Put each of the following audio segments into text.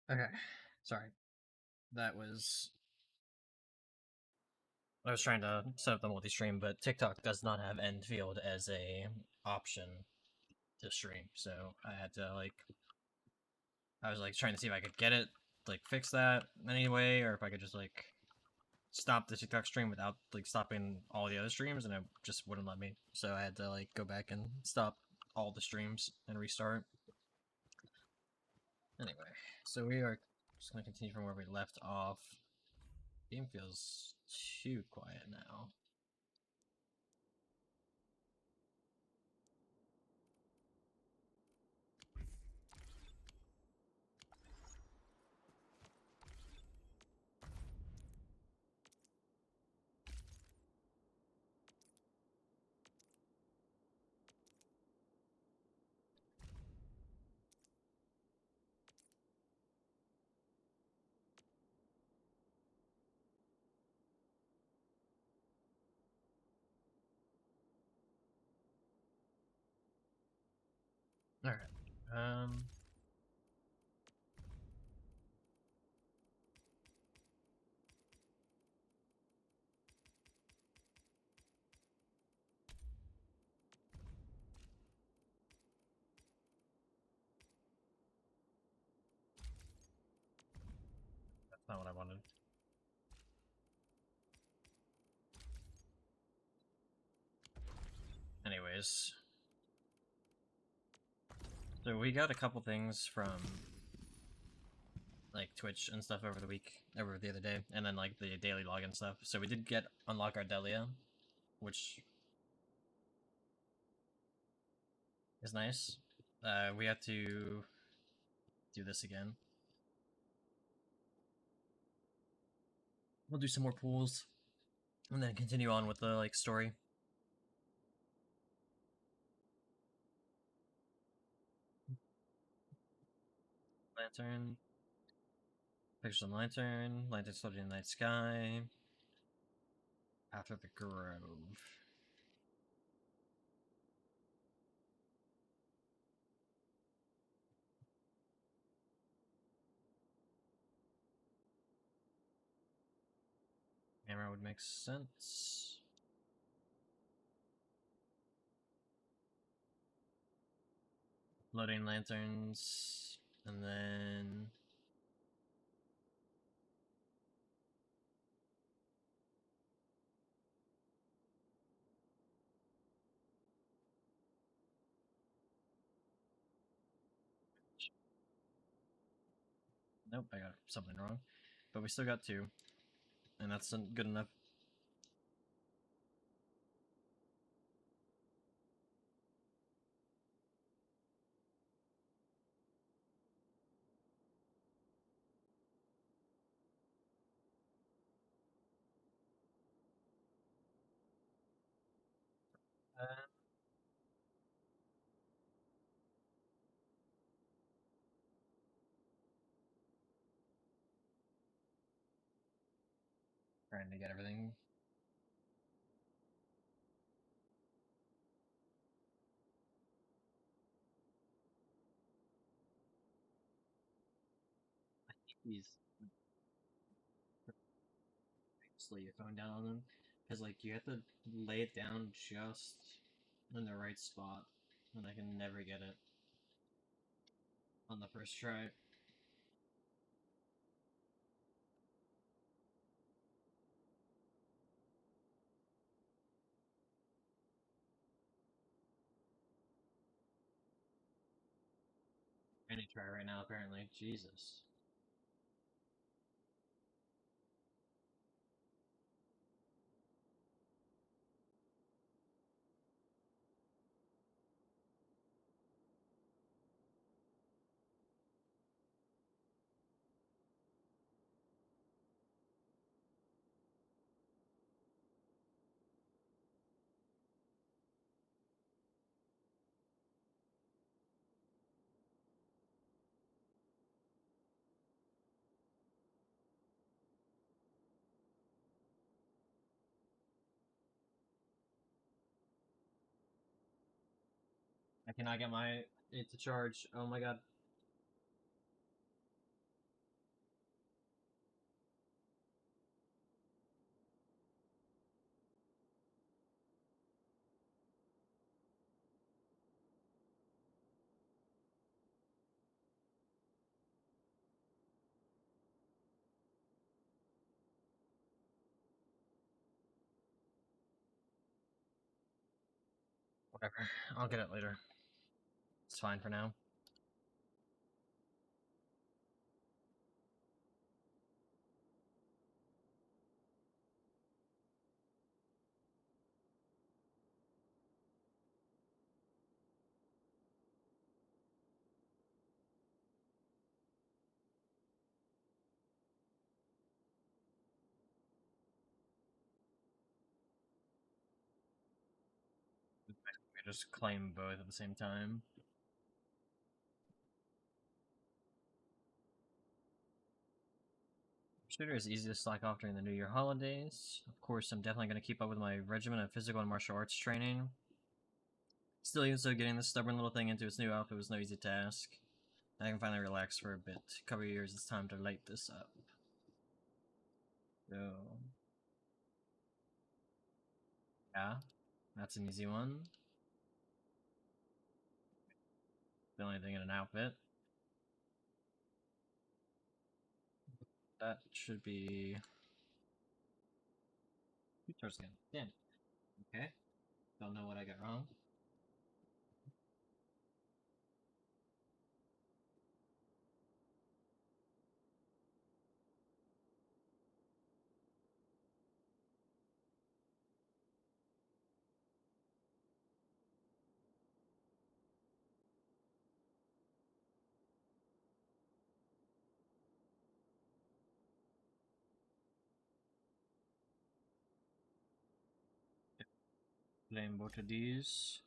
Okay, sorry. That was I was trying to set up the multi-stream, but TikTok does not have end field as a option to stream, so I had to I was trying to see if I could get it fix that anyway, or if I could just stop the TikTok stream without stopping all the other streams, and it just wouldn't let me. So I had to go back and stop all the streams and restart. Anyway, so we are just gonna continue from where we left off. Game feels too quiet now. Alright. That's not what I wanted. Anyways. So we got a couple things from Twitch and stuff over the other day, and then the daily login stuff. So we did unlock our Delia, which is nice. We have to do this again. We'll do some more pools, and then continue on with the story. Lantern. Pictures on lantern. Lantern floating in the night sky. After the grove. Camera would make sense. Loading lanterns, and then nope, I got something wrong. But we still got two, and that's good enough. Uh, Trying to get everything. Please slow your phone down on them, because you have to lay it down just in the right spot, and I can never get it on the first try. Any try right now, apparently. Jesus. I cannot get it to charge. Oh my god. Whatever. I'll get it later. It's fine for now. We just claim both at the same time. Shooter is easy to slack off during the New Year holidays. Of course, I'm definitely going to keep up with my regimen of physical and martial arts training. Still, even so, getting this stubborn little thing into its new outfit was no easy task. I can finally relax for a bit. Couple of years, it's time to light this up. So, yeah, that's an easy one. The only thing in an outfit. That should be... First again. Damn. Okay. Don't know what I got wrong. Name both of these.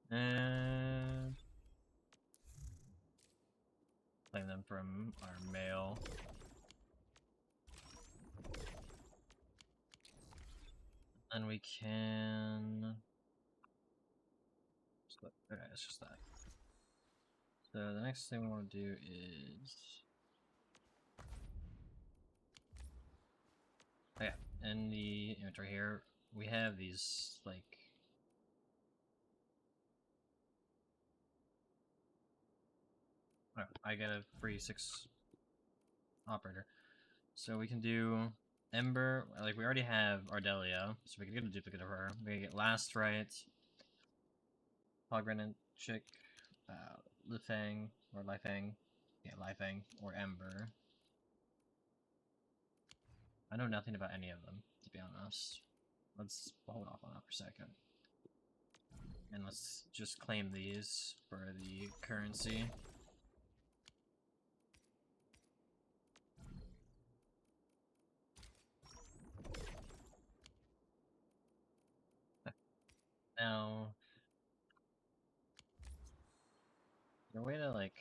And claim them from our mail. And we can... Okay, it's just that. So the next thing we want to do is... Oh yeah, in the inventory here, we have these, like... Oh, I get a free 6 operator. So we can do Ember, like we already have Ardelia, so we can get a duplicate of her. We can get Last Right, Pogrenant Chick, Lifang, or Lifang. Yeah, Lifang, or Ember. I know nothing about any of them, to be honest. Let's hold off on that for a second. And let's just claim these for the currency. Now, is there a way to, like,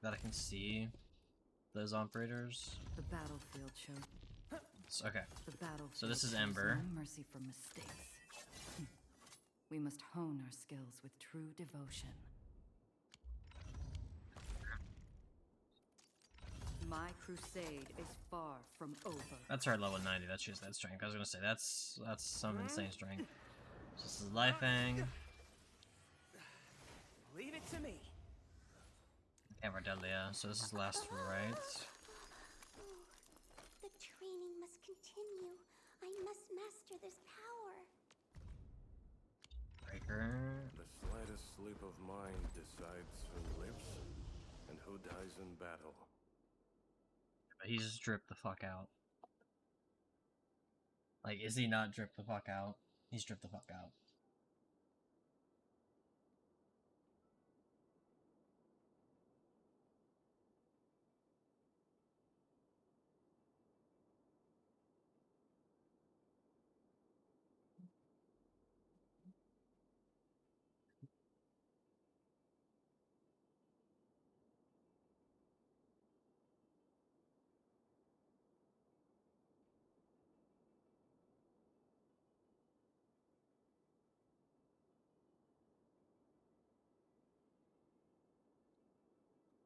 that I can see those operators? The battlefield show. Okay. The battlefield So this is shows Ember. no mercy for mistakes. We must hone our skills with true devotion. My crusade is far from over. That's our level 90. That's just that strength. I was gonna say that's some insane strength. So this is Lifang. Leave it to me. And Ardelia. So this is Last Right. The training must continue. I must master this power. Breaker. The slightest sleep of mind decides who lives and who dies in battle. But he's dripped the fuck out. Like, is he not dripped the fuck out? He's dripped the fuck out.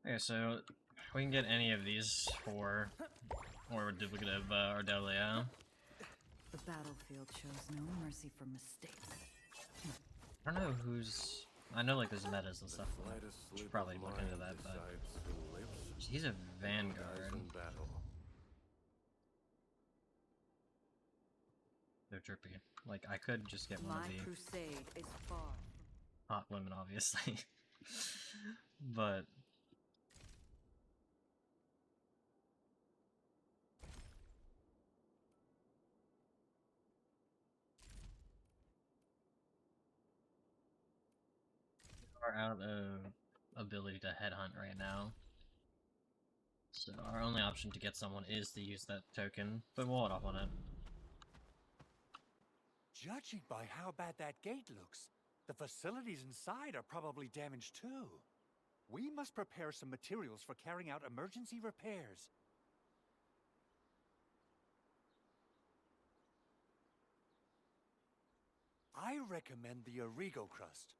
Okay, so we can get any of these for, or a duplicate of Ardelia. The battlefield shows no mercy for mistakes. I don't know who's... I know, like, there's metas and stuff. Slightest Should sleep probably of look mind into that, but... decides who lives He's a and who dies Vanguard. in battle. So trippy. Like, I could just get one My of the crusade is far. hot women, obviously. But we're out of ability to headhunt right now. So our only option to get someone is to use that token, but we'll hold off on it. Judging by how bad that gate looks, the facilities inside are probably damaged too. We must prepare some materials for carrying out emergency repairs. I recommend the Origo crust.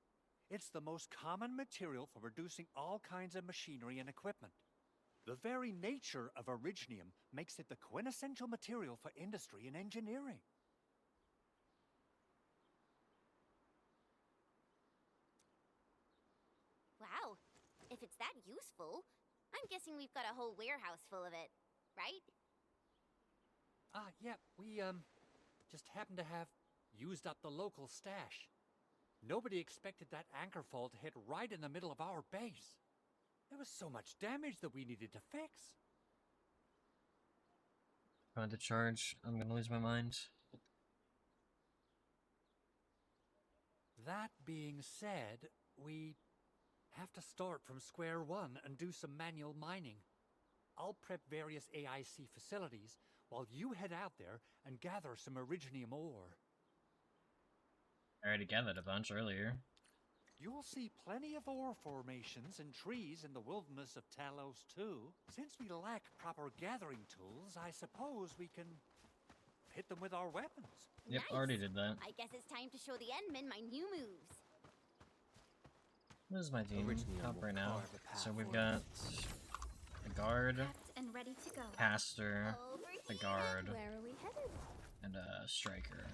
It's the most common material for producing all kinds of machinery and equipment. The very nature of originium makes it the quintessential material for industry and engineering. Wow. If it's that useful, I'm guessing we've got a whole warehouse full of it, right? Yeah, we, just happen to have used up the local stash. Nobody expected that anchor fall to hit right in the middle of our base. There was so much damage that we needed to fix. Going to charge, I'm gonna lose my mind. That being said, we have to start from square one and do some manual mining. I'll prep various AIC facilities while you head out there and gather some originium ore. I already gathered a bunch earlier. You'll see plenty of ore formations and trees in the wilderness of Talos too. Since we lack proper gathering tools, I suppose we can hit them with our weapons. Yep, Nice. already did that. I guess it's time to show the Endmen my new moves. This is my team Originally, up we'll right now. carve a path So we've for got us. a guard, Prepped and ready to go. caster, Over the here. guard, Where are we headed? and a striker.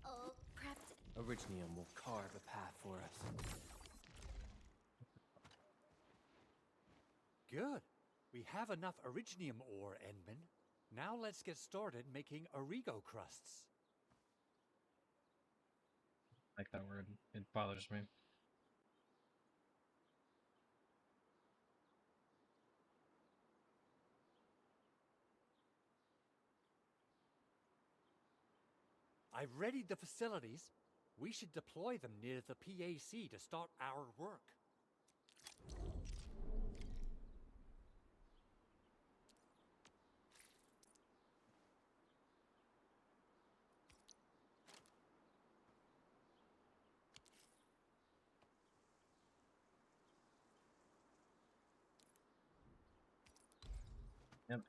Oh, prepped. Originium will carve a path for us. Good. We have enough originium ore, Endman. Now let's get started making Origo crusts. I like that word. It bothers me. I've readied the facilities. We should deploy them near the PAC to start our work. Yep.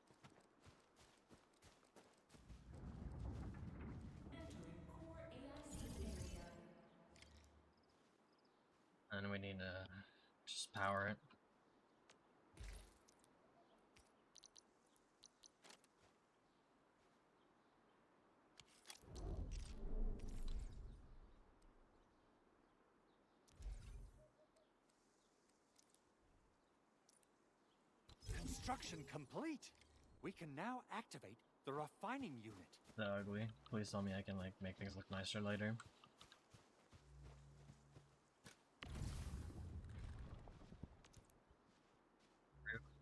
And we need to just power it. Construction complete. We can now activate the refining unit. So ugly. Please tell me I can like make things look nicer later.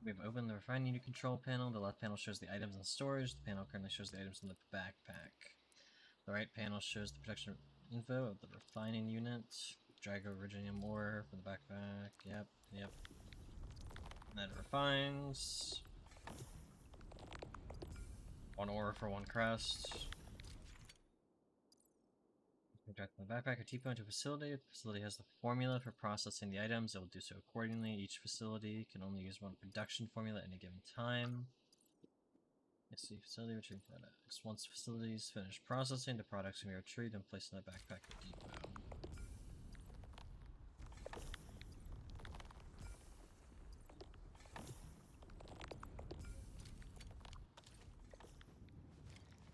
We've opened the refining unit control panel. The left panel shows the items in storage. The panel currently shows the items in the backpack. The right panel shows the production info of the refining unit. Drag originium ore for the backpack. Yep. And then it refines. One ore for one crest. Direct the backpack or T-point to a facility. The facility has the formula for processing the items. It will do so accordingly. Each facility can only use one production formula at any given time. Let's see, facility retrieve products. Once facilities finish processing, the products can be retrieved and placed in the backpack or depot.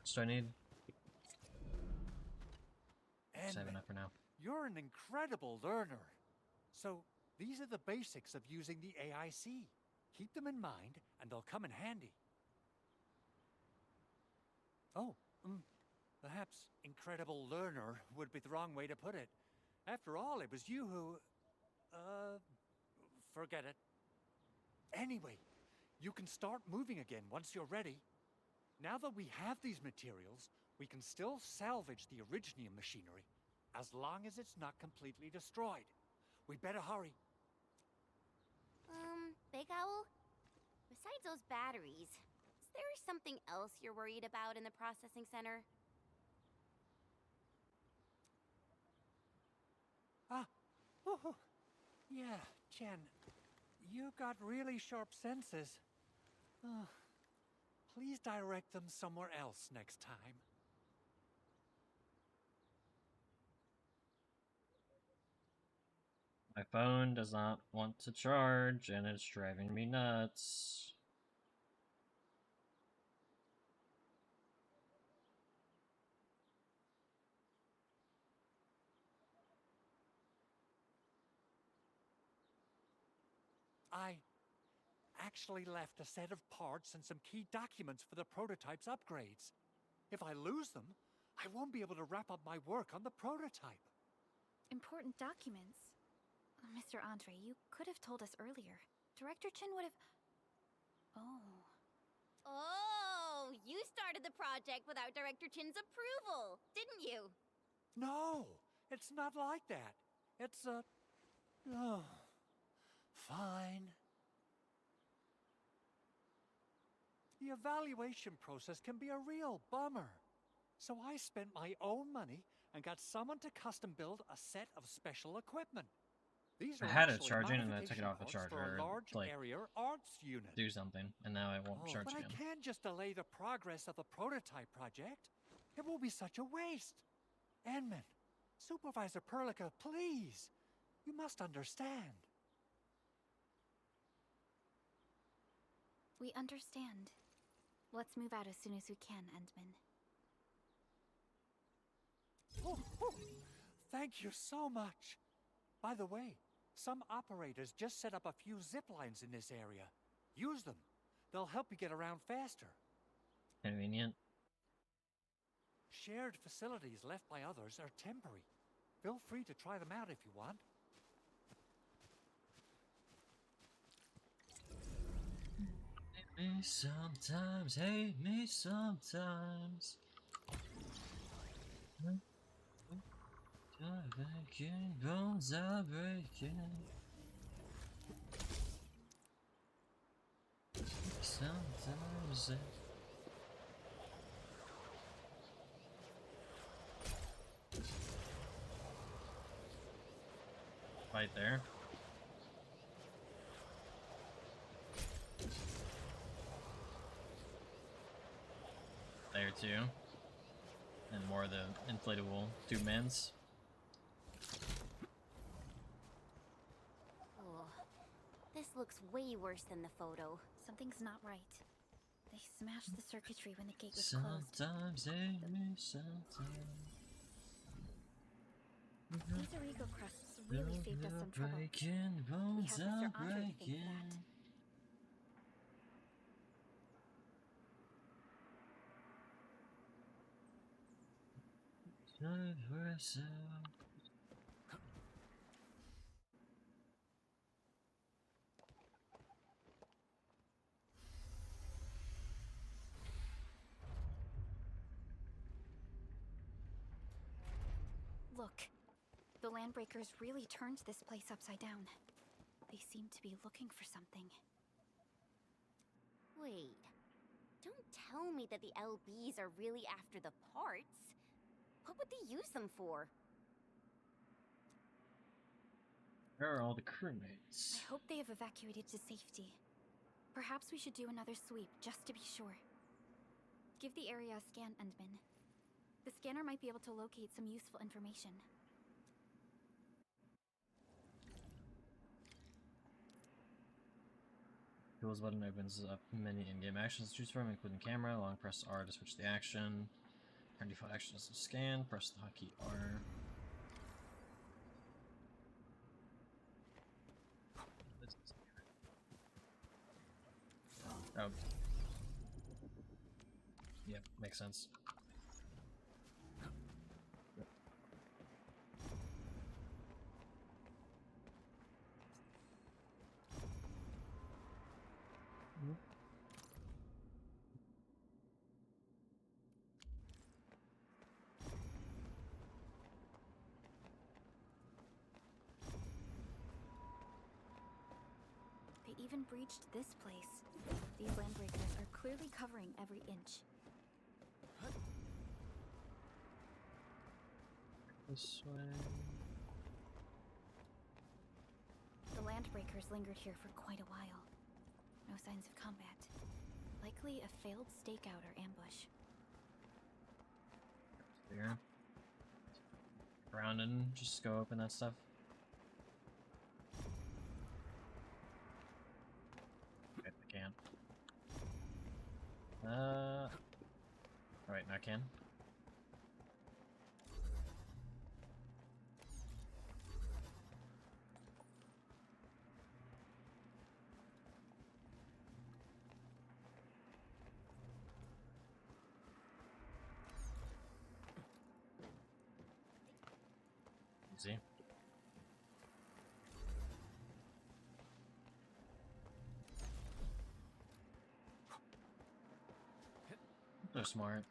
So I need... Just have And enough for now. you're an incredible learner. So, These are the basics of using the AIC. Keep them in mind, and they'll come in handy. Oh, perhaps incredible learner would be the wrong way to put it. After all, it was you who... forget it. Anyway, you can start moving again once you're ready. Now that we have these materials, we can still salvage the Originium machinery, as long as it's not completely destroyed. We better hurry. Big Owl? Besides those batteries, is there something else you're worried about in the processing center? Yeah, Jen. You got really sharp senses. Please direct them somewhere else next time. My phone does not want to charge, and it's driving me nuts. I actually left a set of parts and some key documents for the prototype's upgrades. If I lose them, I won't be able to wrap up my work on the prototype. Important documents. Mr. Andre, you could have told us earlier. Director Chin would have... Oh, you started the project without Director Chin's approval, didn't you? No, it's not like that. It's fine. The evaluation process can be a real bummer. So I spent my own money and got someone to custom build a set of special equipment. These I are had it actually charging and I took it modification off the parts for charger, a large like, area arts unit. do something, and now it won't charge But again. I can't just delay the progress of the prototype project. It will be such a waste. Edmund, Supervisor Perlica, please. You must understand. We understand. Let's move out as soon as we can, Endman. Thank you so much. By the way, some operators just set up a few zip lines in this area. Use them. They'll help you get around faster. Convenient. Shared facilities left by others are temporary. Feel free to try them out if you want. Hate me sometimes, hate me sometimes. Breaking, bones are breaking. Sometimes. Right there. There too. And more of the inflatable tube mans. Oh, this looks way worse than the photo. Something's not right. They smashed the circuitry when the gate was closed. Sometimes hate me, sometimes. These Origo crusts really saved us some trouble. Breaking, We bones have are Mr. Andre to thank for breaking. that. Look, the Landbreakers really turned this place upside down. They seem to be looking for something. Wait, don't tell me that the LBs are really after the parts. What would they use them for? Where are all the crewmates? I hope they have evacuated to safety. Perhaps we should do another sweep, just to be sure. Give the area a scan, Endman. The scanner might be able to locate some useful information. Tools button opens up many in-game actions to choose from, including camera. Long press R to switch the action. Our default action is to scan. Press the hotkey R. Oh. Yep, makes sense. They even breached this place. These landbreakers are clearly covering every inch. This way. The landbreakers lingered here for quite a while. No signs of combat. Likely a failed stakeout or ambush. Here. Around and just go open that stuff. Okay, I can't. Alright, now I can. Easy. So smart.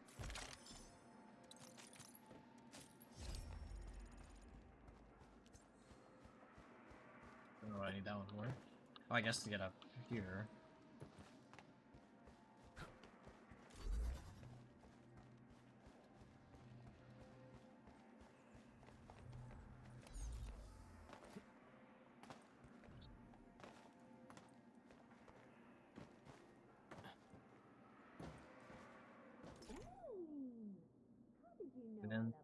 Don't know what I need that one for. Oh, I guess to get up here. Within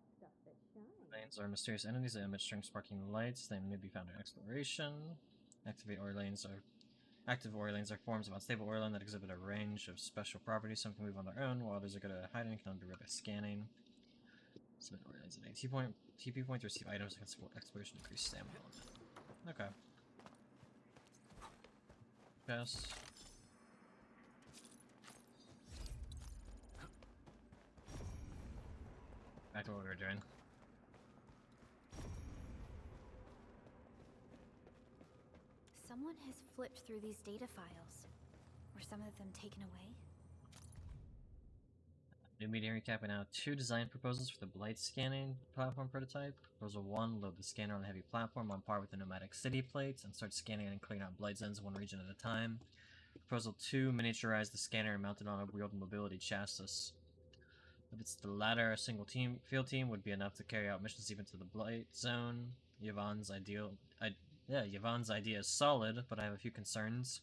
lanes are mysterious entities that emit string sparking lights. They may be found in exploration. Active ore lanes are forms of unstable ore line that exhibit a range of special properties. Some can move on their own, while others are good at hiding and can only be read by scanning. Submit ore lanes at a TP point to receive items that can support exploration and increase stamina limit. Okay. Chest. Back to what we were doing. Someone has flipped through these data files. Were some of them taken away? New meeting recapping out 2 design proposals for the blight scanning platform prototype. Proposal 1, load the scanner on a heavy platform on par with the nomadic city plates and start scanning and clearing out blight zones one region at a time. Proposal 2, miniaturize the scanner and mount it on a wheeled mobility chassis. If it's the latter, a single field team would be enough to carry out missions even to the blight zone. Yvonne's idea is solid, but I have a few concerns.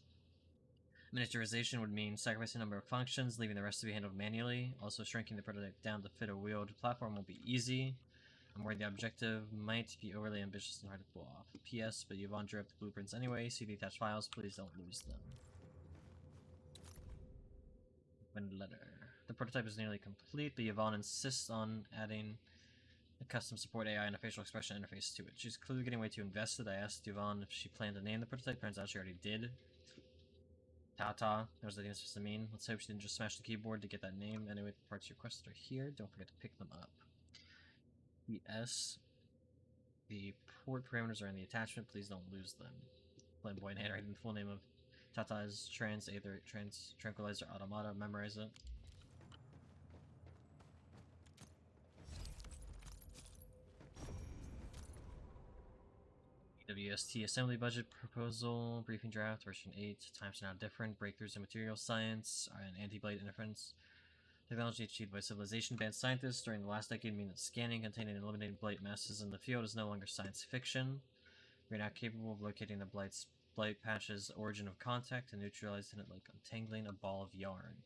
Miniaturization would mean sacrificing a number of functions, leaving the rest to be handled manually. Also, shrinking the prototype down to fit a wheeled platform won't be easy. I'm worried the objective might be overly ambitious and hard to pull off. P.S. But Yvonne drew up the blueprints anyway. See the attached files. Please don't lose them. Open letter. The prototype is nearly complete, but Yvonne insists on adding a custom support AI and a facial expression interface to it. She's clearly getting way too invested. I asked Yvonne if she planned to name the prototype. Turns out she already did. Tata. Knows what it's supposed to mean. Let's hope she didn't just smash the keyboard to get that name. Anyway, the parts requested are here. Don't forget to pick them up. P.S. The port parameters are in the attachment. Please don't lose them. Flamboyant handwriting. The full name of Tata is Tranquilizer Automata. Memorize it. WST assembly budget proposal, briefing draft, version 8, times are now different, breakthroughs in material science, and anti-blight interference. Technology achieved by civilization-advanced scientists during the last decade mean that scanning, containing, and eliminating blight masses in the field is no longer science fiction. We are now capable of locating the blight patch's origin of contact and neutralizing it like untangling a ball of yarn.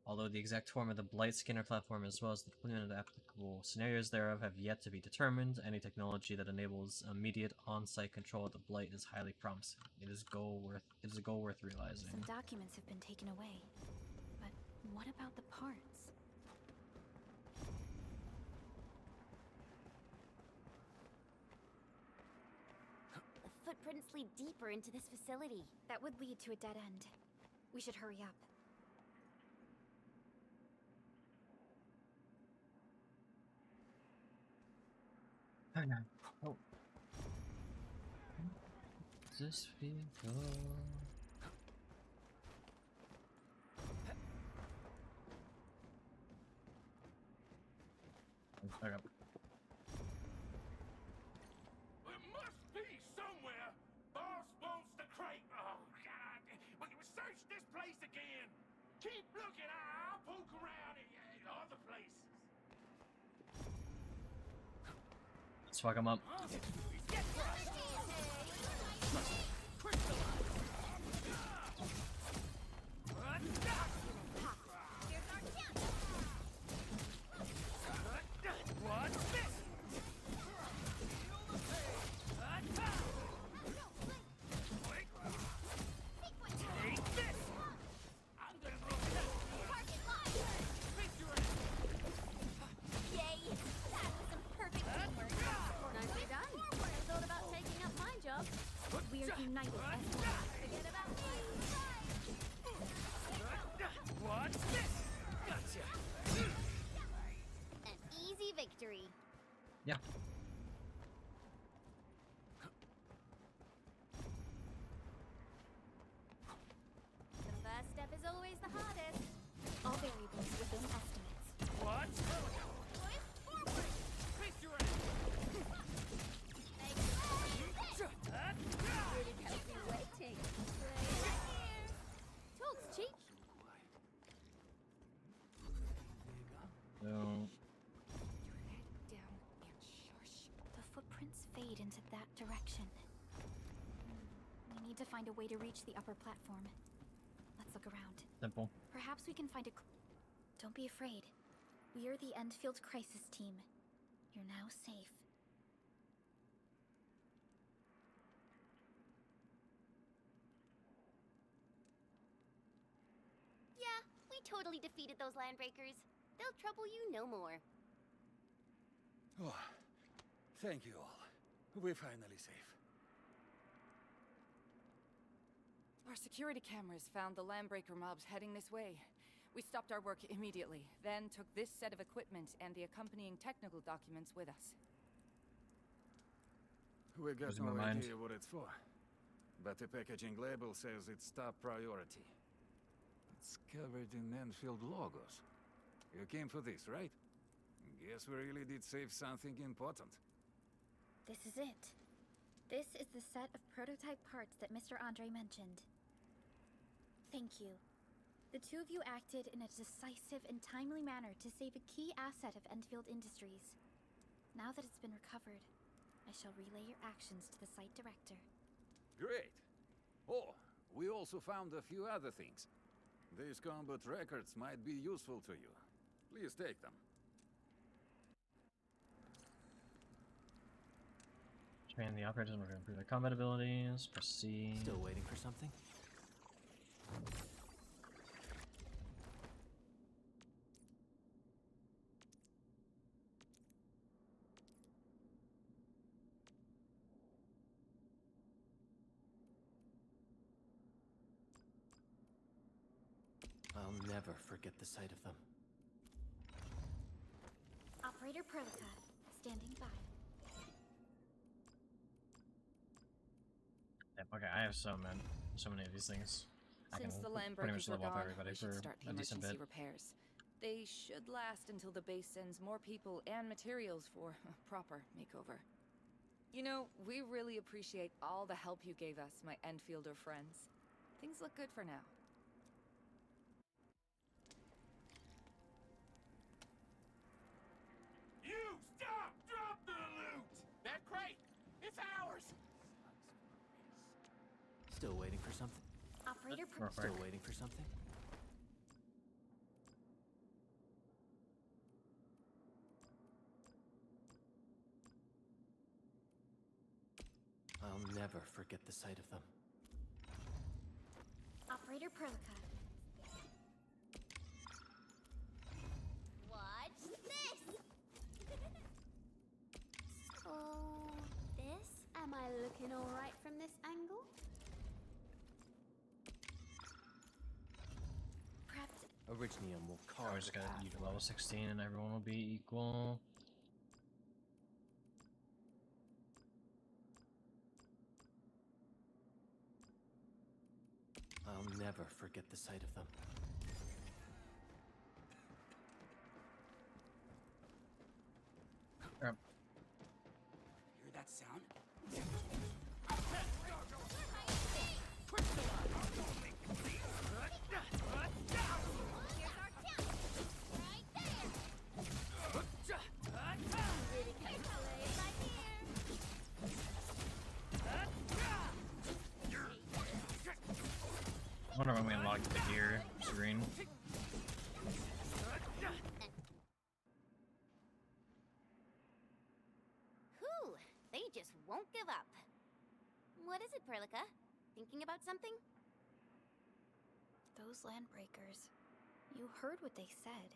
Although the exact form of the blight scanner platform as well as the deployment of applicable scenarios thereof have yet to be determined, any technology that enables immediate on-site control of the blight is highly promising. It is a goal worth realizing. Some documents have been taken away. But what about the parts? The footprints lead deeper into this facility. That would lead to a dead end. We should hurry up. Oh. This vehicle. Okay. There must be somewhere. Boss wants the crate. Oh, God. We can search this place again. Keep looking. I'll poke around in other places. Let's fuck him up. We are united as one. Forget about me. What's this? Gotcha. An easy victory. Yeah. The first step is always the hardest. All variables within estimates. What? Really healthy waiting. Talk's cheap. So Head down and shush. The footprints fade into that direction. We need to find a way to reach the upper platform. Let's look around. simple. Perhaps we can find a. Don't be afraid. We are the Enfield Crisis Team. You're now safe. Yeah, we totally defeated those landbreakers. They'll trouble you no more. Oh, thank you all. We're finally safe. Our security cameras found the landbreaker mobs heading this way. We stopped our work immediately, then took this set of equipment and the accompanying technical documents with us. We got Losing no my mind. idea what it's for, but the packaging label says it's top priority. It's covered in Enfield logos. You came for this, right? Guess we really did save something important. This is it. This is the set of prototype parts that Mr. Andre mentioned. Thank you. The two of you acted in a decisive and timely manner to save a key asset of Enfield Industries. Now that it's been recovered, I shall relay your actions to the site director. Great. Oh, we also found a few other things. These combat records might be useful to you. Please take them. Train the operators in order to improve their combat abilities. Proceed. Still waiting for something? I'll never forget the sight of them. Operator Prolica, standing by. Yep, okay, I have so many of these things. I Since can the pretty much landbreakers are level up gone, everybody we should for start the a decent emergency bit. repairs. They should last until the base sends more people and materials for a proper makeover. You know, we really appreciate all the help you gave us, my Enfielder friends. Things look good for now. You stop! Drop the loot! That crate! It's ours! Still waiting for something? Operator Real Still quick. waiting for something? I'll never forget the sight of them. Operator Prolica. Watch this! Oh, this? Am I looking alright from this angle? Originium will I carve was the gonna path use for level it. 16 and everyone will be equal. I'll never forget the sight of them. Hear that sound? I wonder when we unlock the gear screen. Whew, they just won't give up. What is it, Perlica? Thinking about something? Those landbreakers. You heard what they said.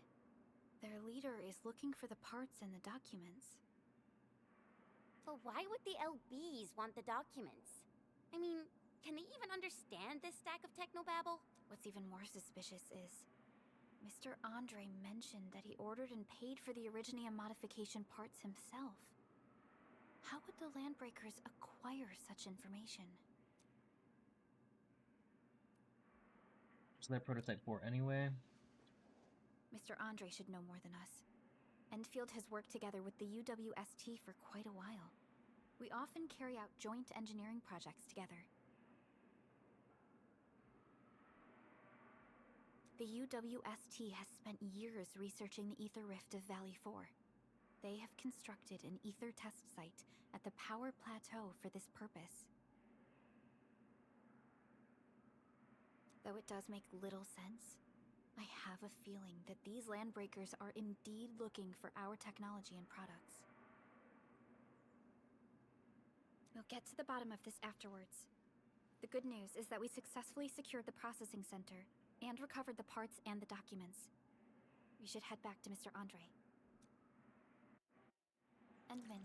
Their leader is looking for the parts and the documents. But why would the LBs want the documents? I mean, can they even understand this stack of technobabble? What's even more suspicious is Mr. Andre mentioned that he ordered and paid for the Originium modification parts himself. How would the landbreakers acquire such information? Isn't there prototype 4 anyway? Mr. Andre should know more than us. Enfield has worked together with the UWST for quite a while. We often carry out joint engineering projects together. The UWST has spent years researching the ether rift of Valley 4. They have constructed an ether test site at the power plateau for this purpose. Though it does make little sense, I have a feeling that these landbreakers are indeed looking for our technology and products. We'll get to the bottom of this afterwards. The good news is that we successfully secured the processing center and recovered the parts and the documents. We should head back to Mr. Andre. Endman,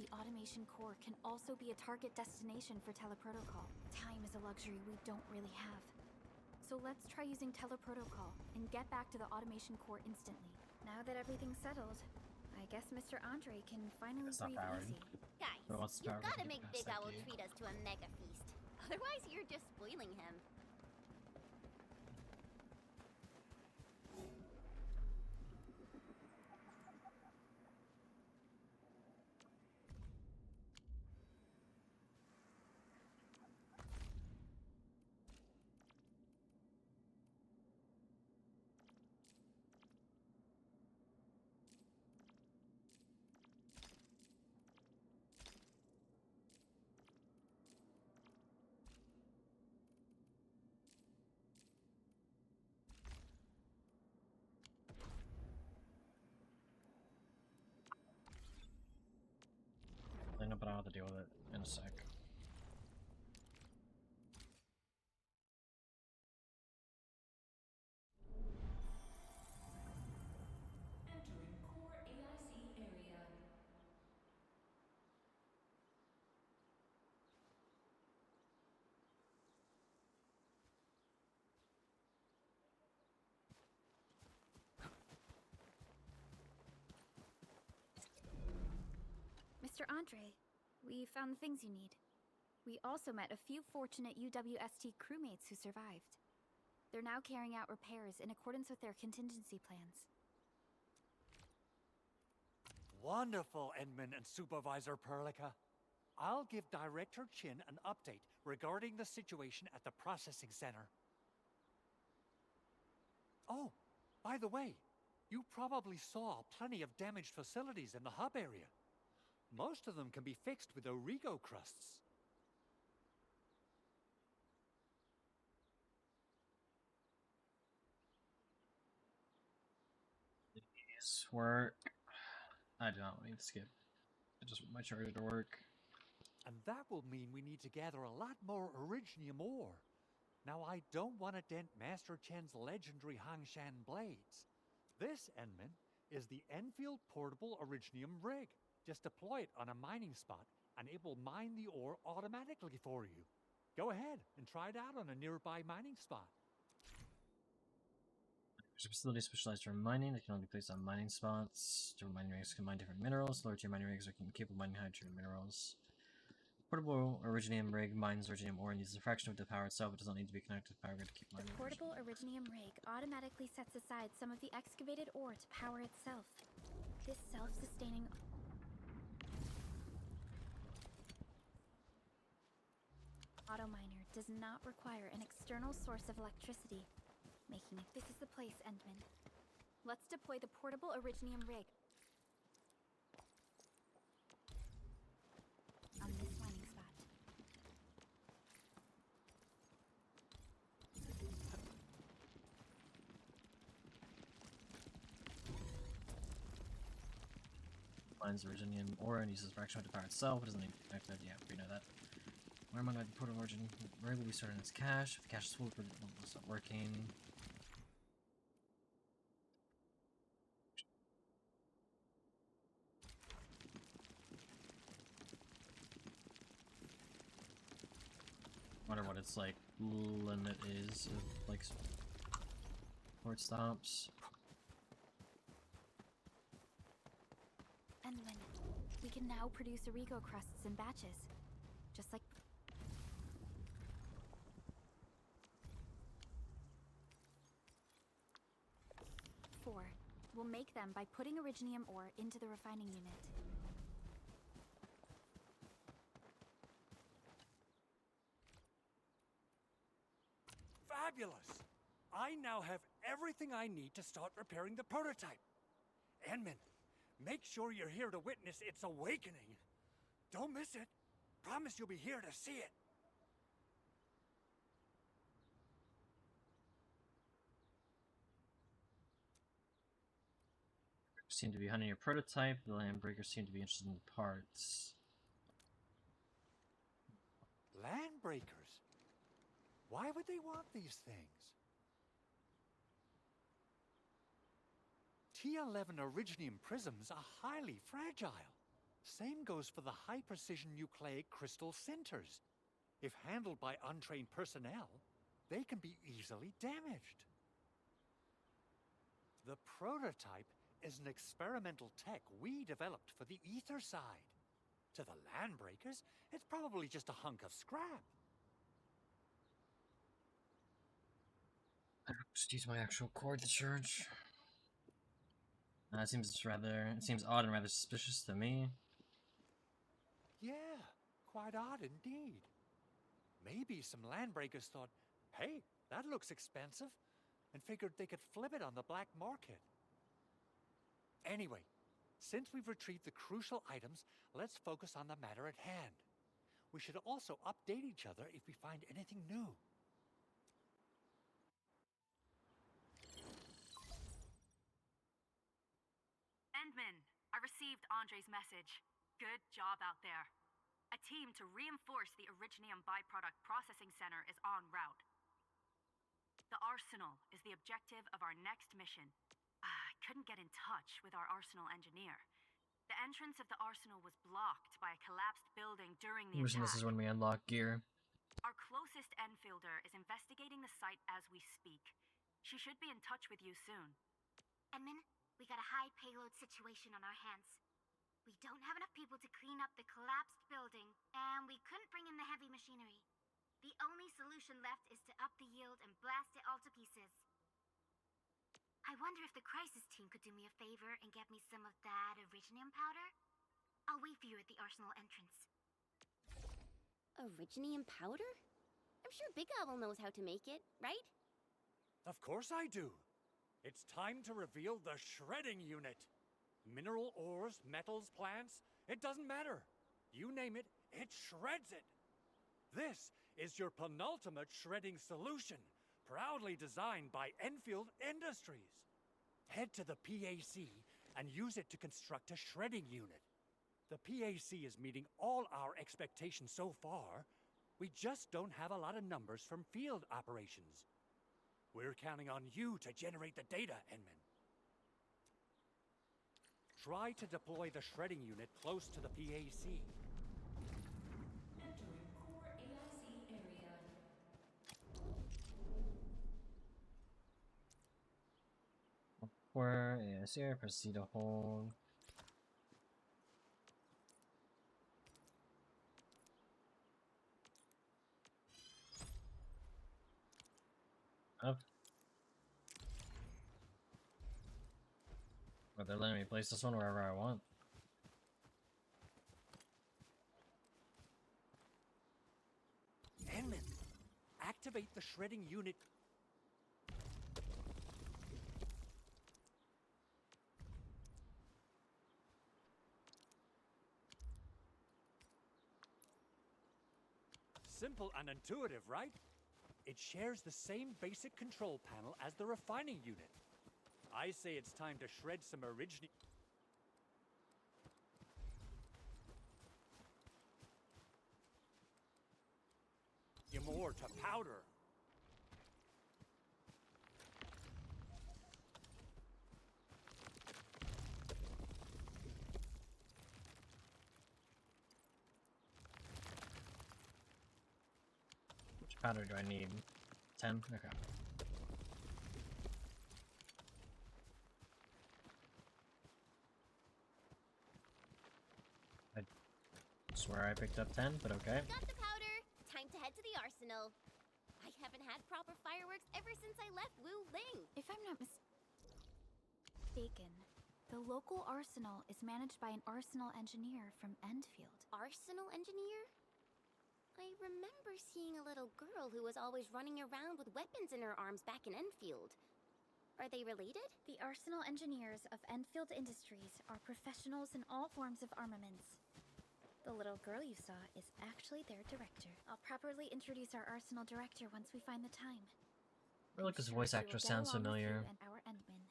the automation core can also be a target destination for teleprotocol. Time is a luxury we don't really have. So let's try using teleprotocol and get back to the automation core instantly. Now that everything's settled, I guess Mr. Andre can finally It's not breathe powered. easy. Guys, But what's the you power gotta to make get Big past that Owl gate? treat us to a mega feast. Otherwise, you're just spoiling him. I know, but I'll have to deal with it in a sec. Entering core AIC area. Mr. Andre, we found the things you need. We also met a few fortunate UWST crewmates who survived. They're now carrying out repairs in accordance with their contingency plans. Wonderful, Edmund and Supervisor Perlica. I'll give Director Chin an update regarding the situation at the processing center. Oh, by the way, you probably saw plenty of damaged facilities in the hub area. Most of them can be fixed with Origo crusts. These work. I do not need to skip. I just want my charger to work. And that will mean we need to gather a lot more Originium ore. Now, I don't want to dent Master Chen's legendary Hangshan blades. This, Enman, is the Enfield Portable Originium rig. Just deploy it on a mining spot, and it will mine the ore automatically for you. Go ahead and try it out on a nearby mining spot. Extra facility specialized for mining that can only be placed on mining spots. Different mining rigs can mine different minerals. Lower tier mining rigs are capable of mining higher tier minerals. Portable Originium rig mines Originium ore and uses a fraction of the power itself. It does not need to be connected to the power grid to keep mining. The portable Originium rig automatically sets aside some of the excavated ore to power itself. This self-sustaining auto miner does not require an external source of electricity, making it. This is the place, Endman. Let's deploy the portable Originium rig on this mining spot. Mines Originium ore and uses a fraction of the power itself. It doesn't need to be connected. Yeah, we know that. Where am I going to put an origin? Rig will be stored in its cache. If the cache is full, it will stop working. Wonder what its like limit is of like before it stops. And then we can now produce Origo crusts in batches, just like. We'll make them by putting Originium ore into the refining unit. Fabulous! I now have everything I need to start repairing the prototype. Enman, make sure you're here to witness its awakening. Don't miss it. Promise you'll be here to see it. Seem to be hunting your prototype. The landbreakers seem to be interested in the parts. Landbreakers? Why would they want these things? T11 Originium prisms are highly fragile. Same goes for the high-precision nucleic crystal centers. If handled by untrained personnel, they can be easily damaged. The prototype is an experimental tech we developed for the ether side. To the landbreakers, it's probably just a hunk of scrap. I just use my actual cord to charge. It seems odd and rather suspicious to me. Yeah, quite odd indeed. Maybe some landbreakers thought, hey, that looks expensive, and figured they could flip it on the black market. Anyway, since we've retrieved the crucial items, let's focus on the matter at hand. We should also update each other if we find anything new. Endman, I received Andre's message. Good job out there. A team to reinforce the Originium byproduct processing center is en route. The arsenal is the objective of our next mission. I couldn't get in touch with our arsenal engineer. The entrance of the arsenal was blocked by a collapsed building during the attack. This is when we unlock gear. Our closest Enfielder is investigating the site as we speak. She should be in touch with you soon. Edmund, we got a high payload situation on our hands. We don't have enough people to clean up the collapsed building, and we couldn't bring in the heavy machinery. The only solution left is to up the yield and blast it all to pieces. I wonder if the crisis team could do me a favor and get me some of that Originium powder? I'll wait for you at the arsenal entrance. Originium powder? I'm sure Big Owl knows how to make it, right? Of course I do. It's time to reveal the shredding unit. Mineral ores, metals, plants, it doesn't matter. You name it, it shreds it. This is your penultimate shredding solution, proudly designed by Enfield Industries. Head to the PAC and use it to construct a shredding unit. The PAC is meeting all our expectations so far. We just don't have a lot of numbers from field operations. We're counting on you to generate the data, Enman. Try to deploy the shredding unit close to the PAC. Entering core AIC area. Press here, press C to hold. Up. But they're letting me place this one wherever I want. Enman, activate the shredding unit. Simple and intuitive, right? It shares the same basic control panel as the refining unit. I say it's time to shred some original. More to powder. Which powder do I need? 10? Okay. I swear I picked up 10, but okay. Got the powder. Time to head to the arsenal. I haven't had proper fireworks ever since I left Wu Ling. If I'm not mistaken, the local arsenal is managed by an arsenal engineer from Enfield. Arsenal engineer? I remember seeing a little girl who was always running around with weapons in her arms back in Enfield. Are they related? The arsenal engineers of Enfield Industries are professionals in all forms of armaments. The little girl you saw is actually their director. I'll properly introduce our arsenal director once we find the time. I feel like this voice actress sounds familiar. And our Endman.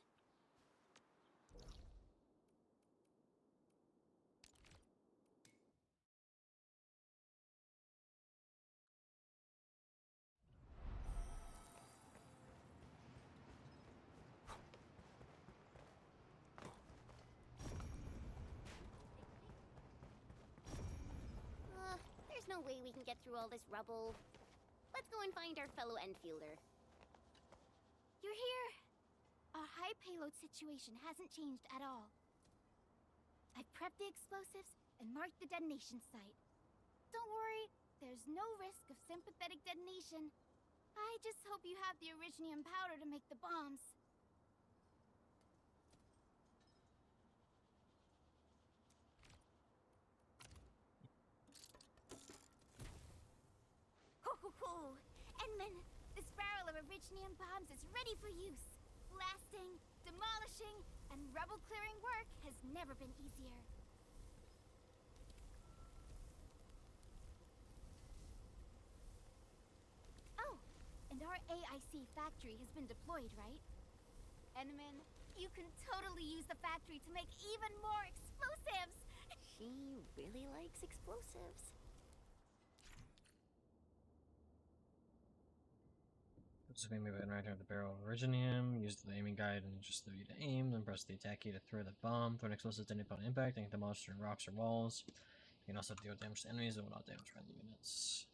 There's no way we can get through all this rubble. Let's go and find our fellow Enfielder. You're here! Our high payload situation hasn't changed at all. I've prepped the explosives and marked the detonation site. Don't worry, there's no risk of sympathetic detonation. I just hope you have the originium powder to make the bombs. Ho! Endman, this barrel of originium bombs is ready for use. Blasting, demolishing, and rubble-clearing work has never been easier. Oh, and our AIC factory has been deployed, right? Endman, you can totally use the factory to make even more explosives! She really likes explosives. So maybe right here at the barrel of originium, use the aiming guide and just the V to aim, then press the attack key to throw the bomb, throw an explosive detonate upon impact, and can demolish certain rocks or walls. You can also deal damage to enemies that will not damage friendly units.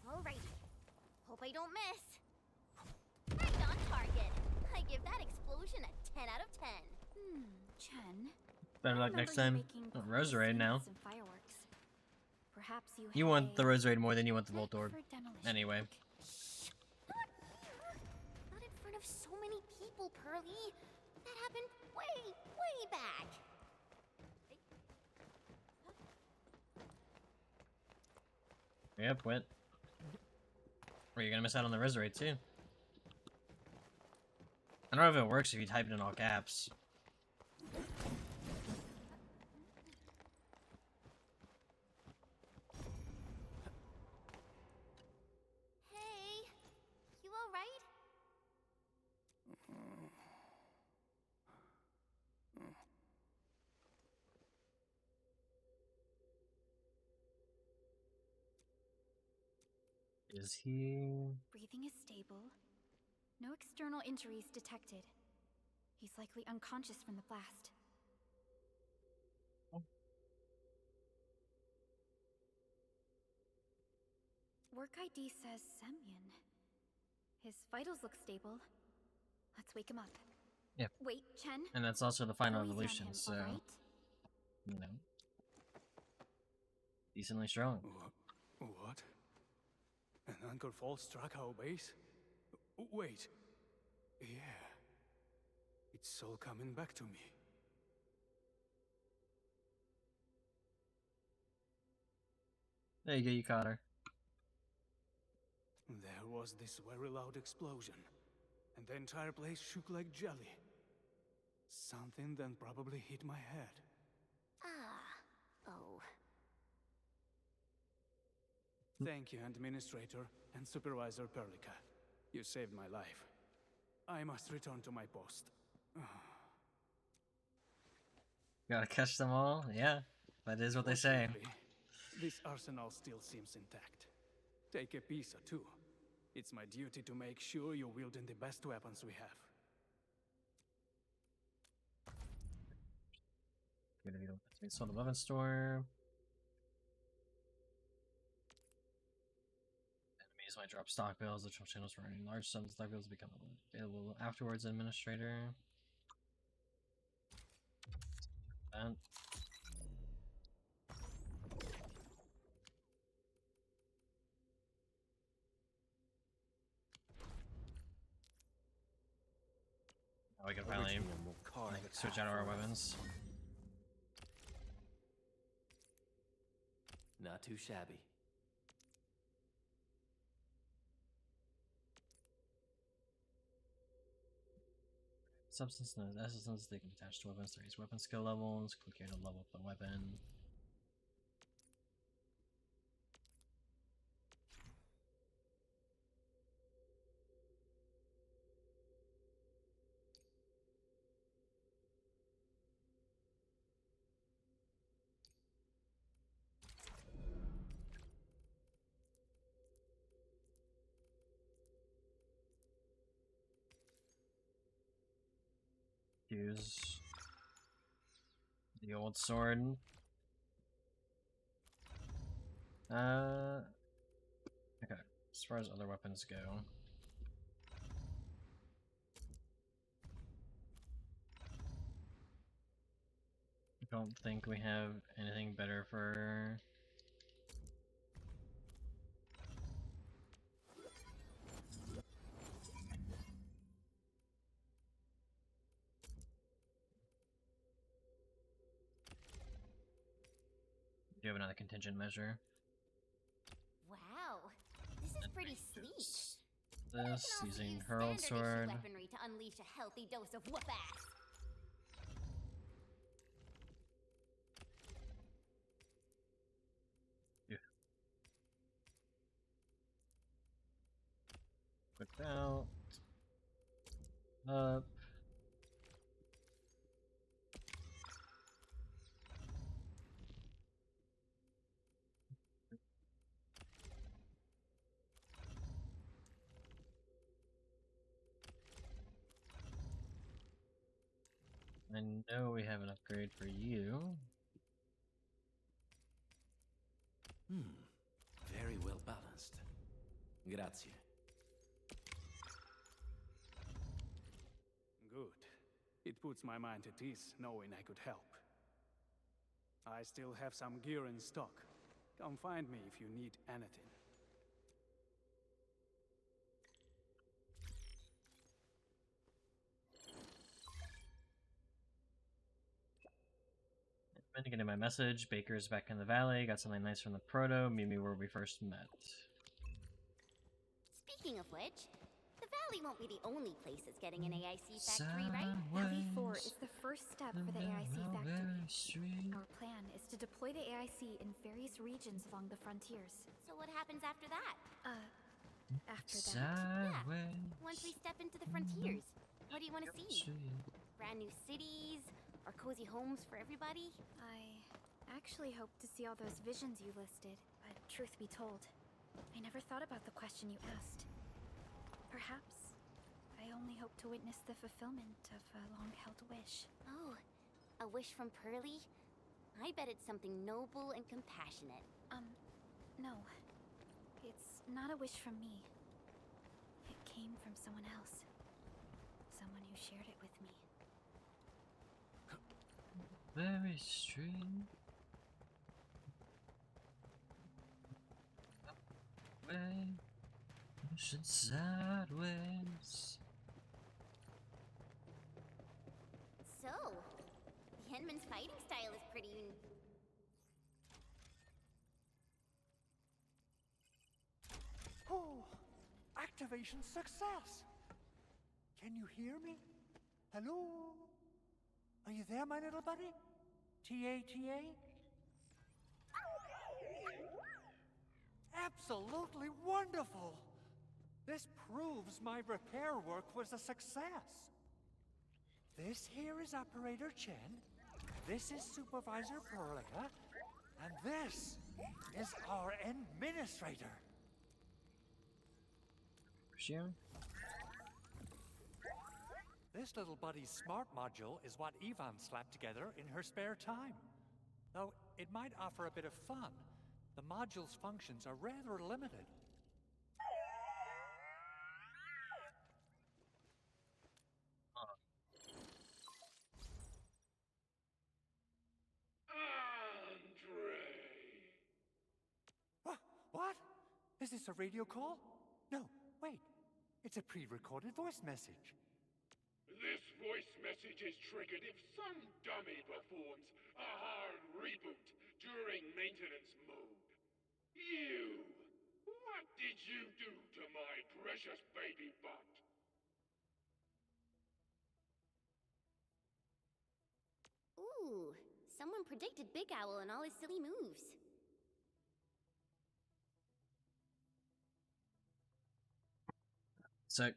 Alrighty. Hope I don't miss. Right on target. I give that explosion a 10 out of 10. Chen. Better luck next time. Oh, Rose Raid now. Fireworks. Perhaps You want the Rose Raid more than you want the Volt Orb. Anyway. Shh. Not in front of so many people, Pearly. That happened way back. Yep, wit. Or you're gonna miss out on the Rose Raid too. I don't know if it works if you type it in all caps. Hey, you alright? Is he? Breathing is stable. No external injuries detected. He's likely unconscious from the blast. work ID says Semyon. His vitals look stable. Let's wake him up. Yep. Wait, Chen. And that's also the final Go easy on evolution, him, so alright? you know, decently strong. What? An anchor fall struck our base? Wait. Yeah. It's all coming back to me. There you go, you caught her. There was this very loud explosion, and the entire place shook like jelly. Something then probably hit my head. Ah. Oh. Thank you, Administrator and Supervisor Perlica. You saved my life. I must return to my post. Gotta catch them all? Yeah, that is what they say. Fortunately, this arsenal still seems intact. Take a piece or two. It's my duty to make sure you're wielding the best weapons we have. Gonna be the sort of weapon store. Enemies might drop stock bills. The channels for earning large sums of stock bills become available afterwards. Administrator. And now we can finally switch out our weapons. Not too shabby. Substance known as essence, they can attach to weapons to raise weapon skill levels. Click here to level up the weapon. Use the old sword. Okay. As far as other weapons go, I don't think we have anything better for. Do you have another contingent measure? Wow. This is pretty sleek. This I can also using use hurled standard sword. issue weaponry to unleash a healthy dose of whoop ass. Yeah. Equipped out. Up. I know we have an upgrade for you. Very well balanced. Grazie. Good. It puts my mind at ease knowing I could help. I still have some gear in stock. Come find me if you need anything. Been getting my message. Baker's back in the valley. Got something nice from the proto. Meet me where we first met. Speaking of which, the valley won't be the only place that's getting an AIC factory, right? Valley 4 is the first step for the AIC factory. Our plan is to deploy the AIC in various regions along the frontiers. So what happens after that? After that... Yeah, once we step into the frontiers, what do you want to see? Brand new cities? Or cozy homes for everybody? I actually hope to see all those visions you listed, but truth be told, I never thought about the question you asked. Perhaps I only hope to witness the fulfillment of a long-held wish. Oh, a wish from Pearly? I bet it's something noble and compassionate. No. It's Not a wish from me. It came from someone else. Someone who shared it with me. Very strange. Way, pushing sideways. So, Henman's fighting style is pretty unique. Oh, activation success! Can you hear me? Hello? Are you there, my little buddy? T-A-T-A? Absolutely wonderful! This proves my repair work was a success. This here is Operator Chen, this is Supervisor Perlica, and this is our Administrator. Sharon? This little buddy's smart module is what Yvonne slapped together in her spare time. Though it might offer a bit of fun, the module's functions are rather limited. What? Is this a radio call? No, wait. It's a pre-recorded voice message. This voice message is triggered if some dummy performs a hard reboot during maintenance mode. You! What did you do to my precious baby butt? Ooh, someone predicted Big Owl and all his silly moves. So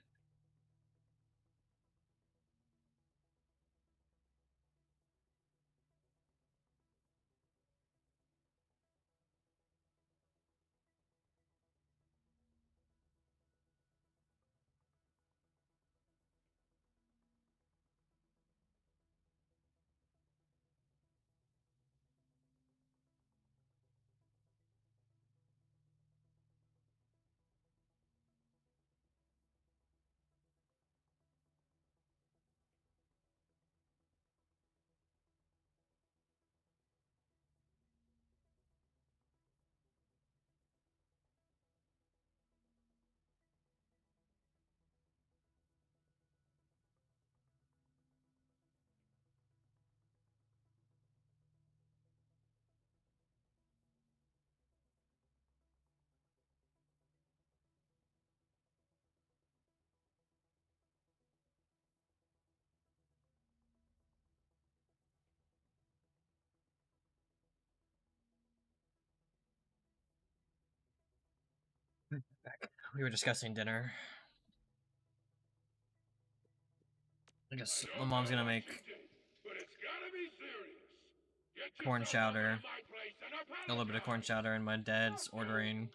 we were discussing dinner. I guess my mom's gonna make corn chowder, a little bit of corn chowder, and my dad's ordering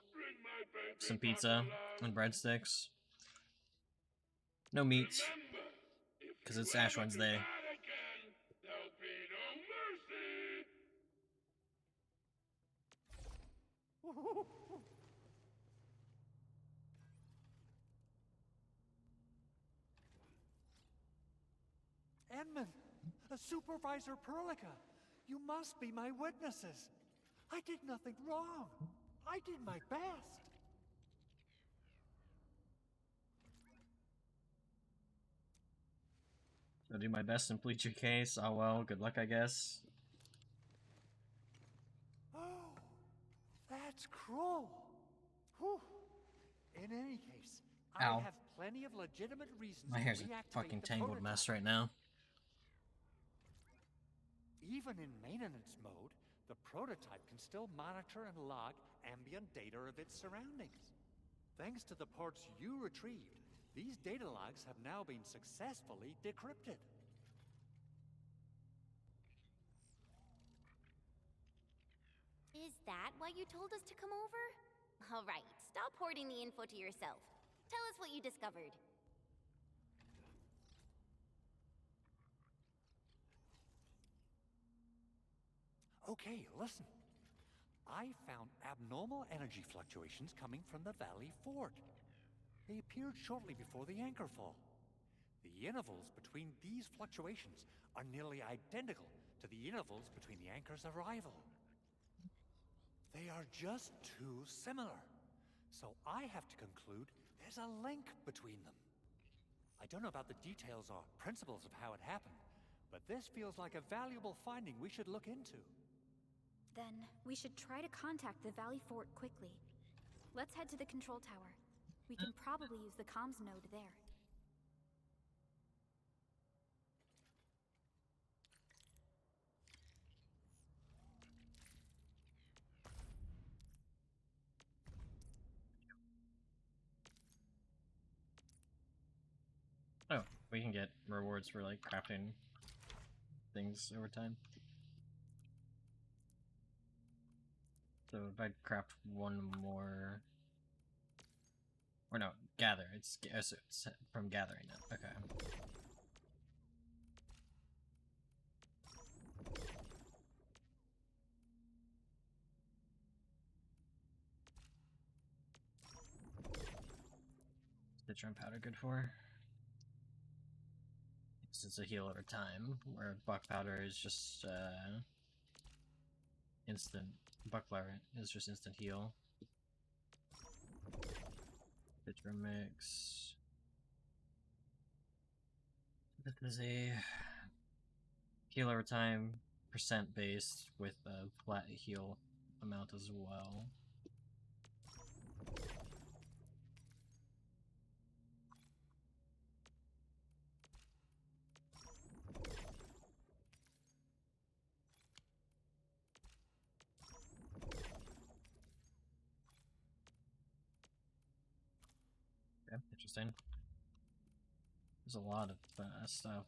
some pizza and breadsticks. No meat, because it's Ash Wednesday. Edmund, Supervisor Perlica, you must be my witnesses. I did nothing wrong. I did my best. I'll do my best and plead your case. Oh well, good luck, I guess. Oh, that's cruel. Whew. In any case, Ow. I have plenty of legitimate reasons My to hair's a reactivate fucking the tangled prototype. mess right now. Even in maintenance mode, the prototype can still monitor and log ambient data of its surroundings. Thanks to the parts you retrieved, these data logs have now been successfully decrypted. Is that why you told us to come over? All right, stop hoarding the info to yourself. Tell us what you discovered. Okay, listen. I found abnormal energy fluctuations coming from the Valley Fort. They appeared shortly before the anchor fall. The intervals between these fluctuations are nearly identical to the intervals between the anchor's arrival. They are just too similar. So I have to conclude there's a link between them. I don't know about the details or principles of how it happened, but this feels like a valuable finding we should look into. Then we should try to contact the Valley Fort quickly. Let's head to the control tower. We can probably use the comms node there. Oh, we can get rewards for like crafting things over time. So if I craft one more, or no, gather. It's from gathering it. Okay. Citron powder good for? It's a heal over time, where buck powder is just instant. Buckler is just instant heal. Citron mix. This is a heal over time, percent based with a flat heal amount as well. Okay, interesting. There's a lot of stuff.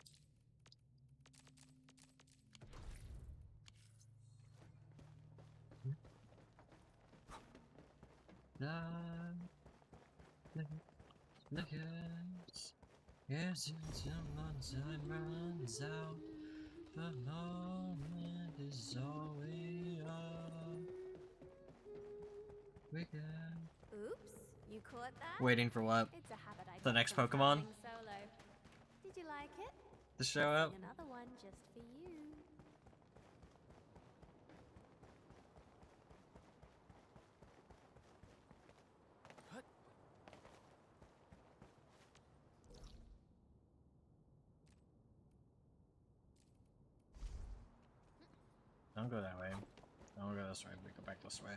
Yes, time runs out. The moment is all we are. We can. Oops, you caught that? Waiting for what? It's a habit I The got next from Pokemon? traveling solo. Did you like it? To show up? Sing another one just for you. Don't go that way. Don't go this way. We go back this way.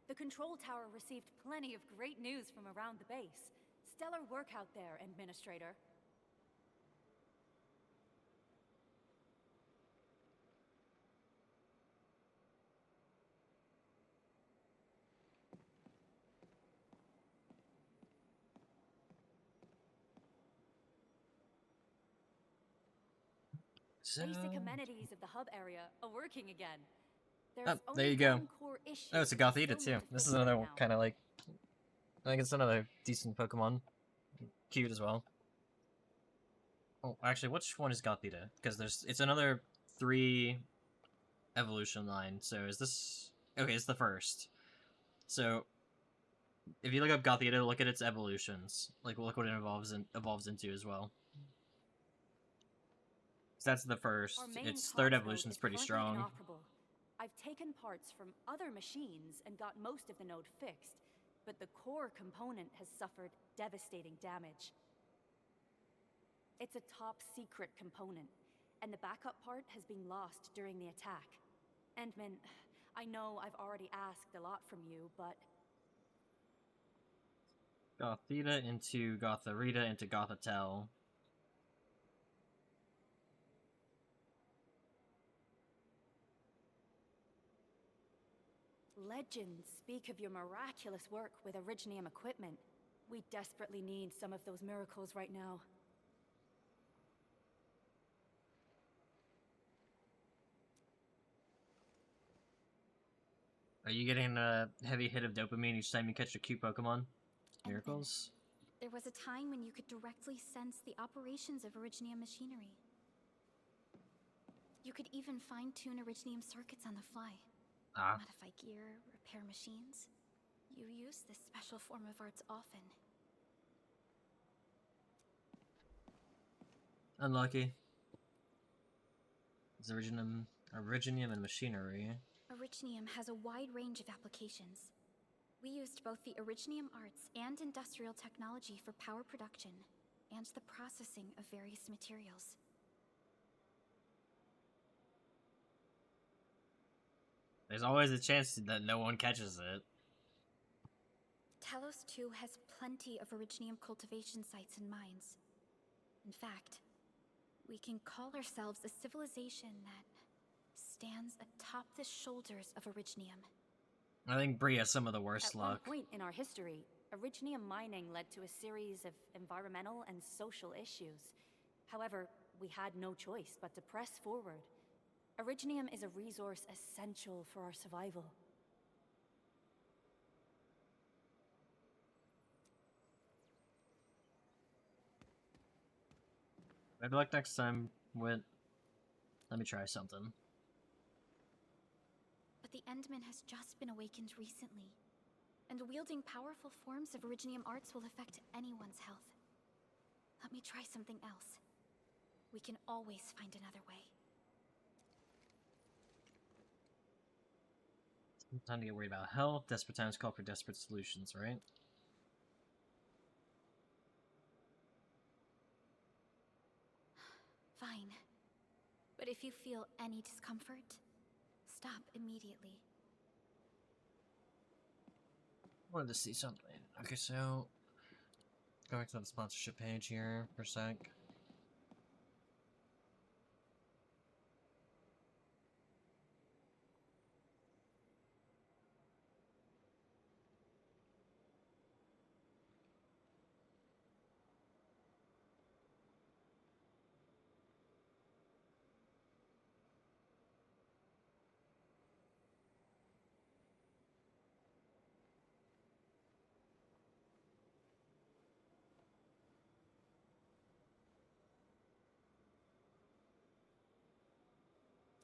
The control tower received plenty of great news from around the base. Stellar work out there, Administrator. Basic amenities of the hub area are working again. There's Oh, there you only go. one core issue Oh, it's a that we Gothita still too. need to This fix is another right now. kind of like, I think it's another decent Pokemon. Cute as well. Oh, actually, which one is Gothita? Because it's another 3 evolution line. So is this okay? It's the first. So if you look up Gothita, look at its evolutions. Like look what it evolves into as well. So that's the first. Our main Its third comms evolution node is pretty currently strong. inoperable. I've taken parts from other machines and got most of the node fixed, but the core component has suffered devastating damage. It's a top secret component, and the backup part has been lost during the attack. Endman, I know I've already asked a lot from you, but Gothita into Gotharita into Gothitelle. Legends speak of your miraculous work with Originium equipment. We desperately need some of those miracles right now. Are you getting a heavy hit of dopamine each time you catch a cute Pokemon? Miracles? There was a time when you could directly sense the operations of Originium machinery. You could even fine-tune Originium circuits on the fly. Modify gear, repair machines. You use this special form of arts often. Unlucky. It's Originium and machinery. Originium has a wide range of applications. We used both the Originium arts and industrial technology for power production and the processing of various materials. There's always a chance that no one catches it. Telos 2 has plenty of Originium cultivation sites and mines. In fact, we can call ourselves a civilization that stands atop the shoulders of Originium. I think Bree has some of the worst At luck. one point in our history, Originium mining led to a series of environmental and social issues. However, we had no choice but to press forward. Originium is a resource essential for our survival. Maybe like next time with... Let me try something. But the Endman has just been awakened recently, and wielding powerful forms of Originium arts will affect anyone's health. Let me try something else. We can always find another way. Time to get worried about health. Desperate times call for desperate solutions, right? Fine. But if you feel any discomfort, stop immediately. Wanted to see something. Okay, so... Go back to the sponsorship page here for a sec.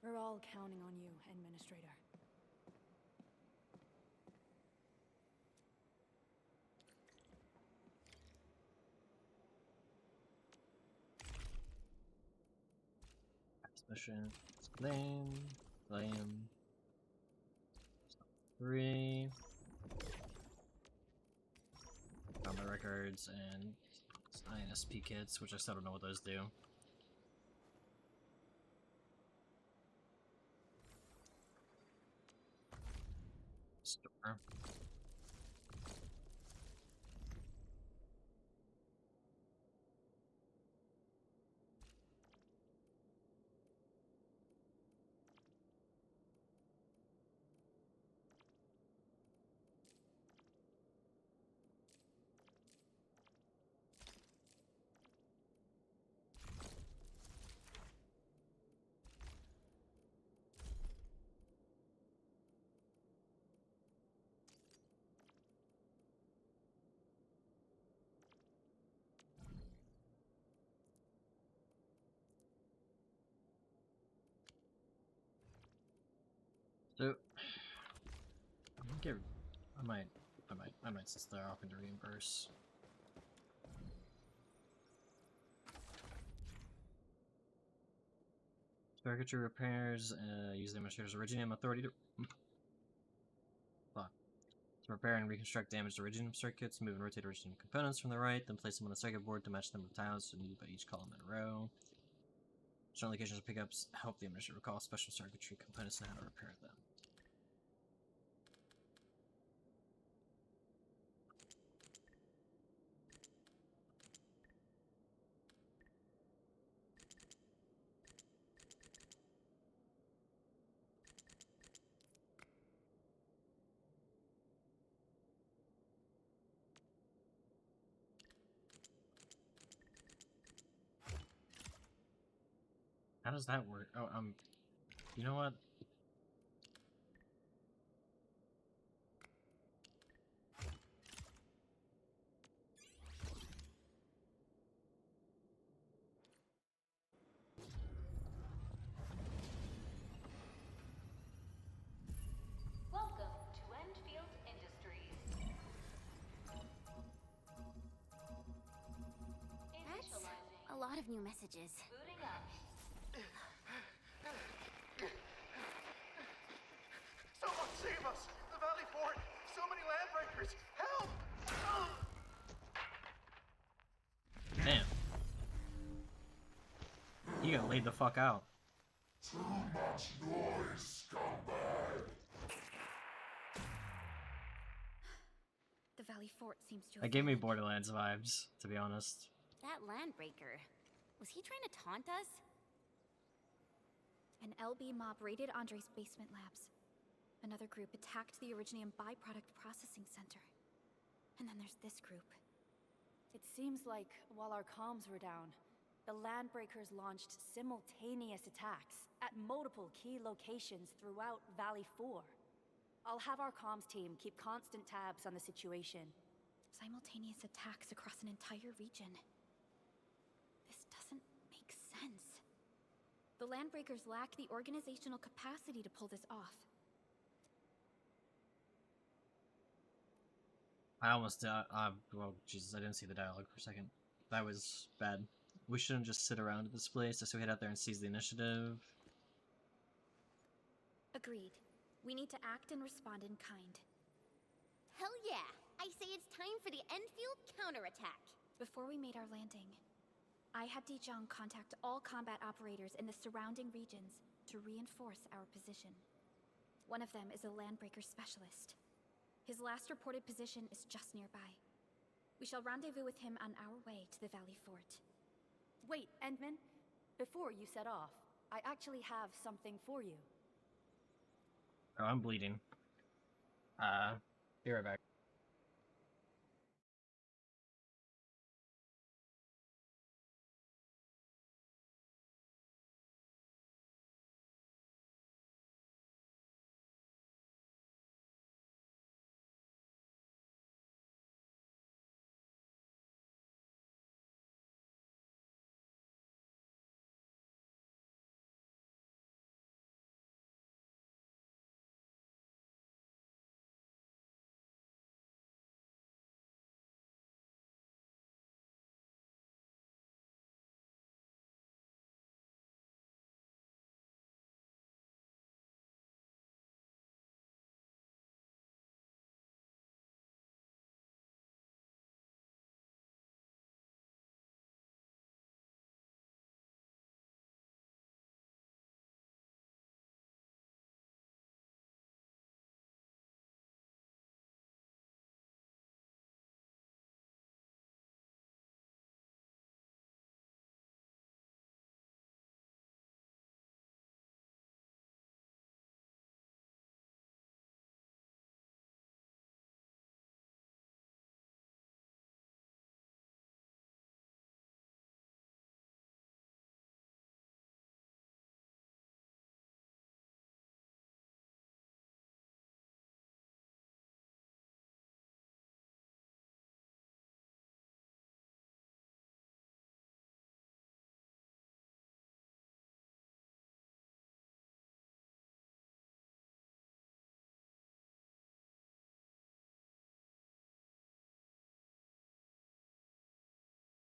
We're all counting on you, Administrator. Mission. Claim. 3. Found my records and INSP kits, which I still don't know what those do. Store. So, I might start off into reimburse. Circuitry repairs, use the Administrator's Originium authority to... Fuck. To repair and reconstruct damaged Originium circuits, move and rotate Originium components from the right, then place them on the circuit board to match the number of tiles needed by each column in a row. Certain locations or pickups help the Administrator recall special circuitry components and how to repair them. How does that work? Oh, you know what? Welcome to Enfield Industries. That's a lot of new messages. Booting up. Someone save us! The Valley Fort! So many landbreakers! Help! Damn. He got laid the fuck out. Too much noise, scumbag! The Valley Fort seems to That have gave me fallen. Borderlands vibes, to be honest. That landbreaker. Was he trying to taunt us? An LB mob raided Andre's basement labs. Another group attacked the Originium byproduct processing center. And then there's this group. It seems like while our comms were down, the Landbreakers launched simultaneous attacks at multiple key locations throughout Valley 4. I'll have our comms team keep constant tabs on the situation. Simultaneous attacks across an entire region. This doesn't make sense. The Landbreakers lack the organizational capacity to pull this off. I almost, well, Jesus, I didn't see the dialogue for a second. That was bad. We shouldn't just sit around at this place, so we head out there and seize the initiative. Agreed. We need to act and respond in kind. Hell yeah! I say it's time for the Enfield counterattack. Before we made our landing, I had Dijong contact all combat operators in the surrounding regions to reinforce our position. One of them is a Landbreaker specialist. His last reported position is just nearby. We shall rendezvous with him on our way to the Valley Fort. Wait, Endman. Before you set off, I actually have something for you. Oh, I'm bleeding. Be right back.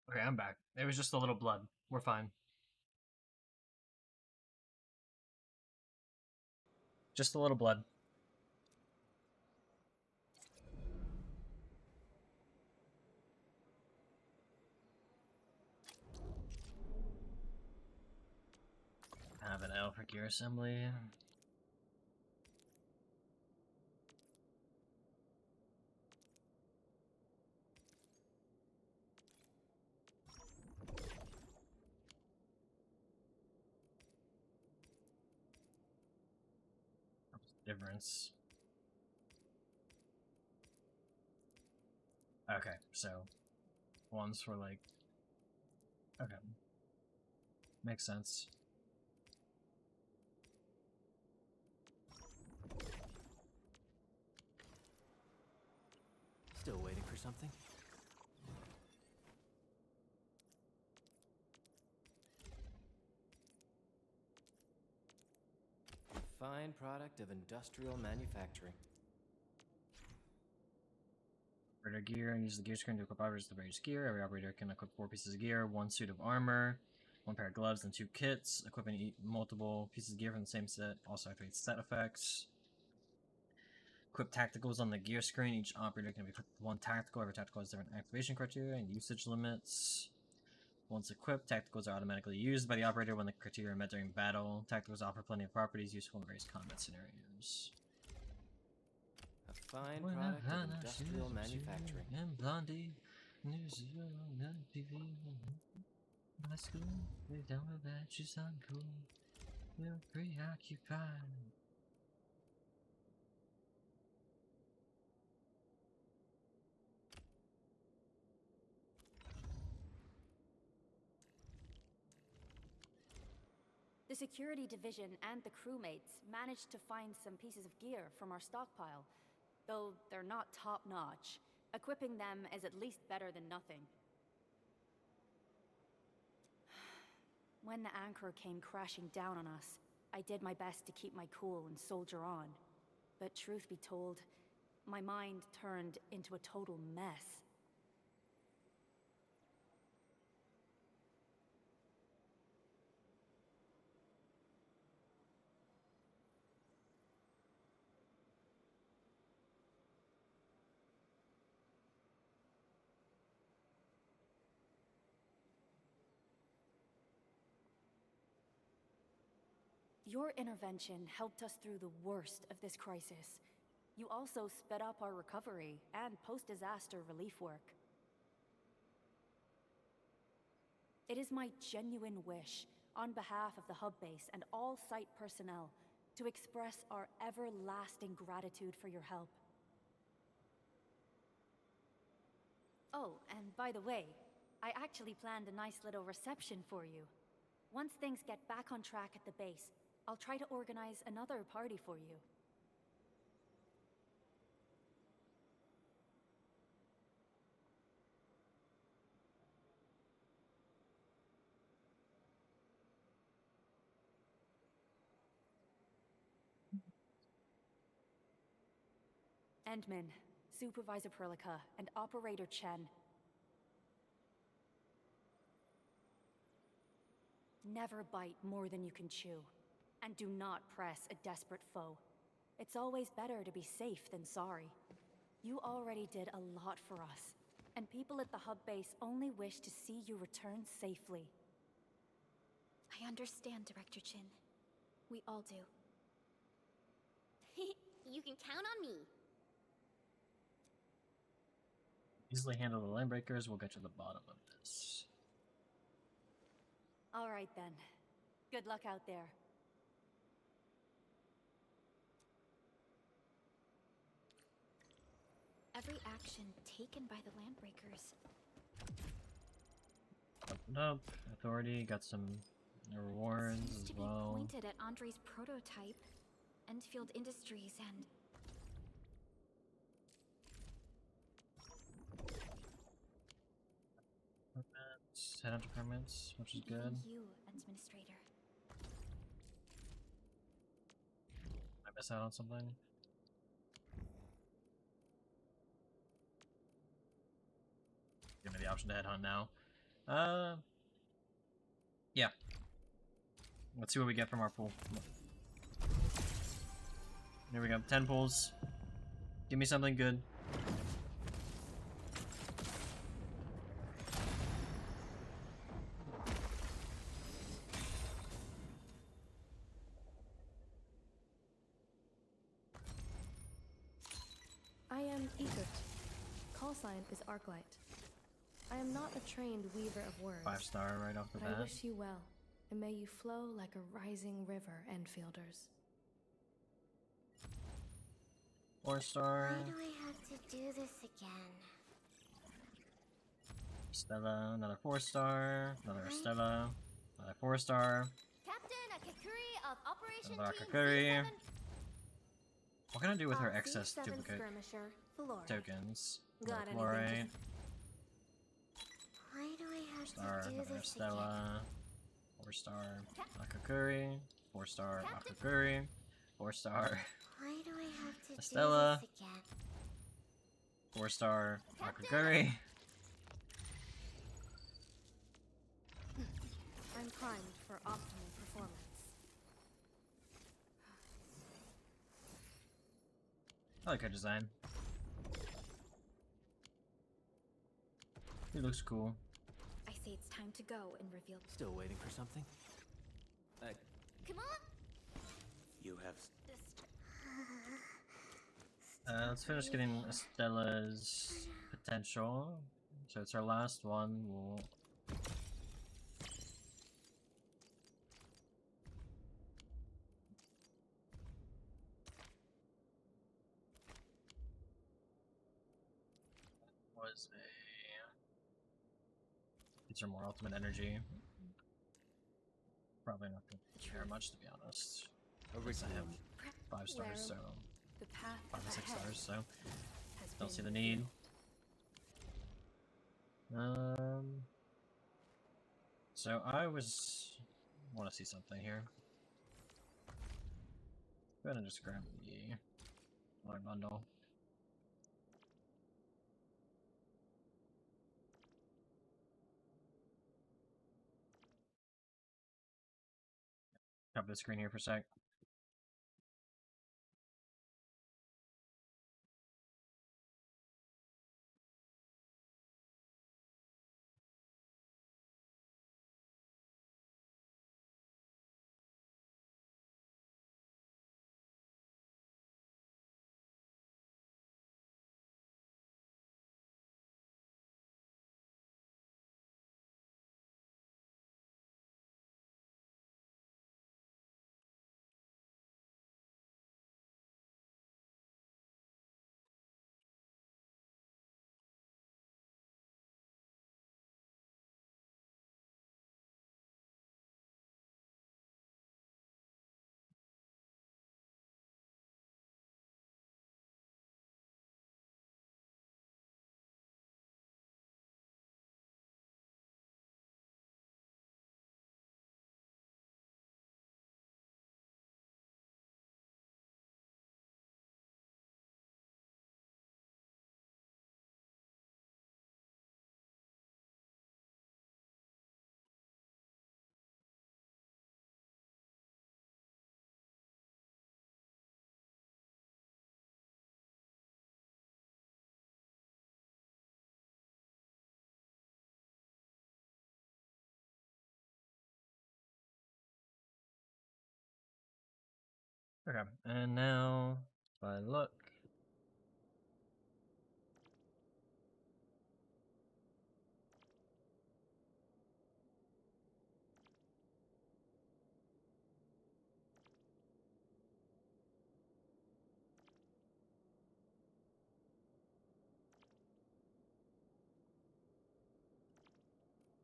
Okay, I'm back. It was just a little blood. We're fine. Just a little blood. I have an L for gear assembly. Difference. Okay, so one's for like, okay, makes sense. Still waiting for something? Fine product of industrial manufacturing. Operator gear, and use the gear screen to equip operators with the various gear. Every operator can equip 4 pieces of gear, 1 suit of armor, 1 pair of gloves, and 2 kits. Equipping multiple pieces of gear from the same set also activates set effects. Equip tacticals on the gear screen. Each operator can be equipped with 1 tactical. Every tactical has different activation criteria and usage limits. Once equipped, tacticals are automatically used by the operator when the criteria are met during battle. Tacticals offer plenty of properties useful in various combat scenarios. A fine product of industrial manufacturing. And Blondie, my school, they don't know that she's uncool. We're preoccupied. The security division and the crewmates managed to find some pieces of gear from our stockpile, though they're not top-notch. Equipping them is at least better than nothing. When the anchor came crashing down on us, I did my best to keep my cool and soldier on. But truth be told, my mind turned into a total mess. Your intervention helped us through the worst of this crisis. You also sped up our recovery and post-disaster relief work. It is my genuine wish, on behalf of the hub base and all site personnel, to express our everlasting gratitude for your help. Oh, and by the way, I actually planned a nice little reception for you. Once things get back on track at the base, I'll try to organize another party for you. Endman, Supervisor Perlica, and Operator Chen. Never bite more than you can chew. And do not press a desperate foe. It's always better to be safe than sorry. You already did a lot for us, and people at the hub base only wish to see you return safely. I understand, Director Chin. We all do. You can count on me. Easily handle the lane breakers. We'll get to the bottom of this. All right then. Good luck out there. Every action taken by the Landbreakers. Opened up. Authority got some rewards Seems as to well. be pointed at Andre's prototype, Enfield Industries, and Permits, headhunter permits, which is good. even you, Administrator. Did I miss out on something? Give me the option to headhunt now. Yeah. Let's see what we get from our pool. Here we go. 10 pulls. Give me something good. I am Egypt. Call sign is Arclight. I am not a trained weaver of words. 5-star right off the but bat. I wish you well, and may you flow like a rising river, Enfielders. 4-star. Why do I have to do this again? Stella, another 4-star. Another Stella. Another 4-star. Captain Akakuri of Operation Another Team Kakuri. 07. What can I do with her C7 excess duplicate? skirmisher, Valora. tokens. Got anything to Chlorite, Why do I have star, to do another this again? Stella, 4-star Akakuri, 4-star Akakuri, 4-star Why do I have to Estella, do this again? 4-star Akakuri. I'm primed for optimal performance. I like her design. He looks cool. I say it's time to go and reveal. Still waiting for something? Come on! You have Let's finish getting Estella's potential. So it's our last one. We'll... was a... These are more ultimate energy. Probably not going to care much, to be honest. Unless I have 5 stars, so... The path 5 or 6 ahead stars, so... has Don't see been the need. So I want to see something here. Go ahead and just grab the color bundle. Cover the screen here for a sec. Okay, and now if I look,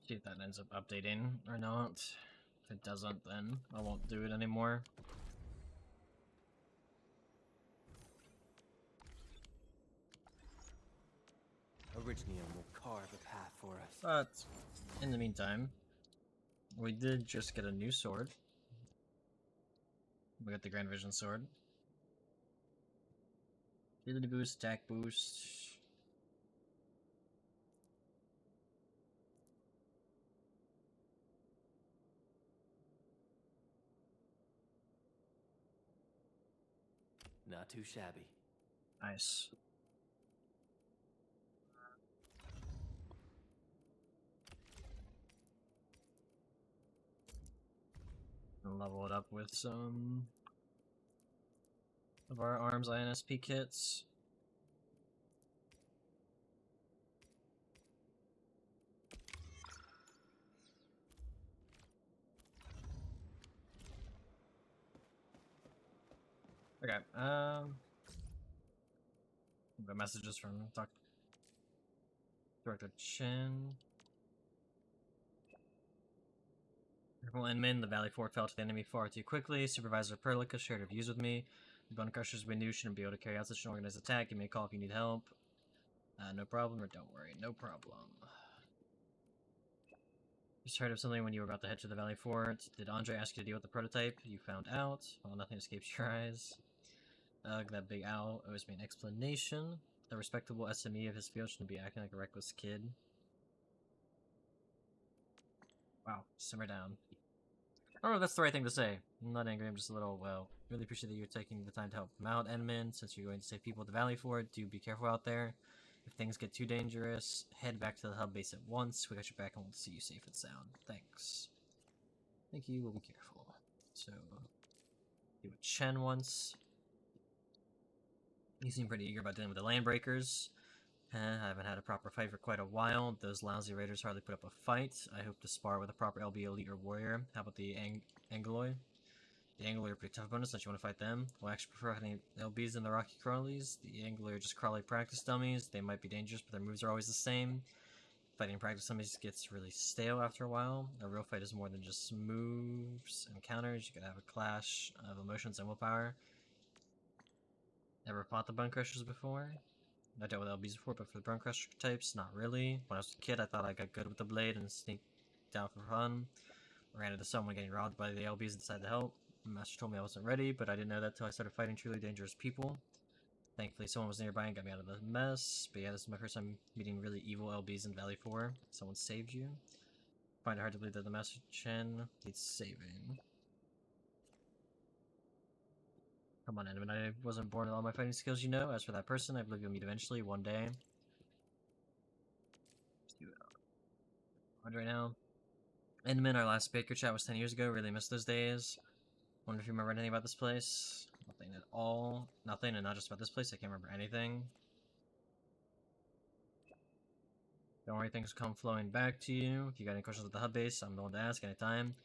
see if that ends up updating or not. If it doesn't, then I won't do it anymore. Originium will carve a path for us. But in the meantime, we did just get a new sword. We got the Grand Vision sword. Ability boost, attack boost. Not too shabby. Nice. And level it up with some of our arms INSP kits. Okay, got messages from Director Chin. Colonel Inman, the Valley Fort fell to the enemy far too quickly. Supervisor Perlica shared her views with me. Bone Crushers we knew shouldn't be able to carry out such an organized attack. Give me a call if you need help. No problem, or don't worry, no problem. Just heard of something when you were about to head to the Valley Fort. Did Andre ask you to deal with the prototype? You found out. Well, nothing escapes your eyes. Ugh, that big owl owes me an explanation. The respectable SME of his field shouldn't be acting like a reckless kid. Wow, simmer down. I don't know if that's the right thing to say. I'm not angry, I'm just a little, well, really appreciate that you're taking the time to help him out, Enman. Since you're going to save people at the Valley Fort, do be careful out there. If things get too dangerous, head back to the hub base at once. We got your back and we'll see you safe and sound. Thanks. Thank you, we'll be careful. So, deal with Chen once. He seemed pretty eager about dealing with the Landbreakers. I haven't had a proper fight for quite a while. Those lousy raiders hardly put up a fight. I hope to spar with a proper LB elite or warrior. How about the Angloid? The Angloid are pretty tough opponents, don't you want to fight them? Well, I actually prefer fighting LBs than the Rocky Crawlies. The Angloid are just crawly practice dummies. They might be dangerous, but their moves are always the same. Fighting practice dummies gets really stale after a while. A real fight is more than just moves and counters. You could have a clash of emotions and willpower. Never fought the Bone Crushers before? I dealt with LBs before, but for the Bone Crusher types, not really. When I was a kid, I thought I got good with the blade and sneaked out for fun. Ran into someone getting robbed by the LBs and decided to help. My master told me I wasn't ready, but I didn't know that till I started fighting truly dangerous people. Thankfully, someone was nearby and got me out of the mess. But yeah, this is my first time meeting really evil LBs in Valley 4. Someone saved you. Find it hard to believe that the Master Chen needs saving. Come on, Enderman, I wasn't born with all my fighting skills, you know. As for that person, I believe you'll meet eventually, one day. Let's do it on right now. Enderman, our last Baker chat was 10 years ago. Really miss those days. Wonder if you remember anything about this place. Nothing at all. Nothing, and not just about this place. I can't remember anything. Don't worry, things will come flowing back to you. If you got any questions with the hub base, I'm the one to ask anytime.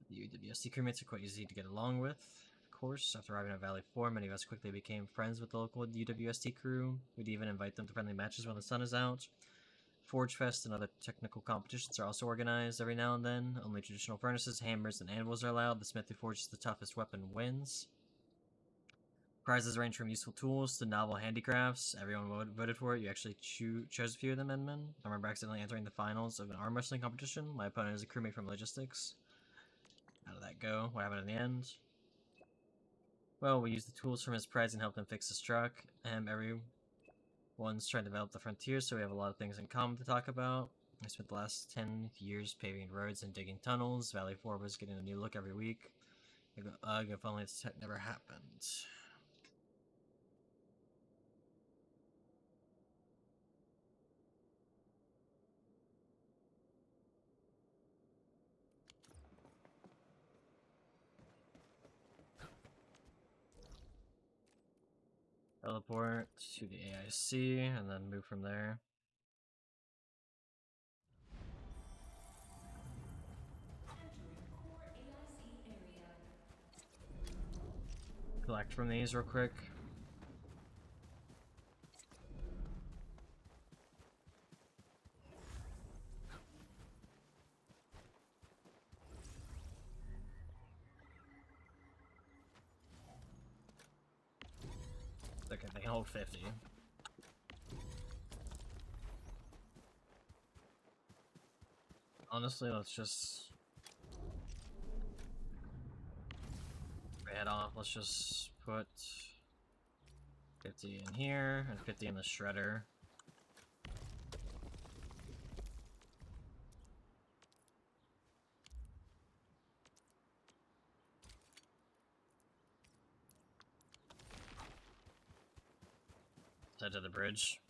The UWSC crewmates are quite easy to get along with. Of course, after arriving at Valley 4, many of us quickly became friends with the local UWST crew. We'd even invite them to friendly matches when the sun is out. Forge Fest and other technical competitions are also organized every now and then. Only traditional furnaces, hammers, and anvils are allowed. The smith who forges the toughest weapon wins. Prizes range from useful tools to novel handicrafts. Everyone voted for it. You actually chose a few of them, Edmund. I remember accidentally entering the finals of an arm wrestling competition. My opponent is a crewmate from logistics. How did that go? What happened in the end? Well, we used the tools from his prize and helped him fix his truck. Everyone's trying to develop the frontier, so we have a lot of things in common to talk about. I spent the last 10 years paving roads and digging tunnels. Valley 4 was getting a new look every week. Ugh, if only it's never happened. Teleport to the AIC, and then move from there. Collect from these real quick. Okay, they can hold 50. Honestly, let's just head off. Let's just put 50 in here and 50 in the shredder. Head to the bridge.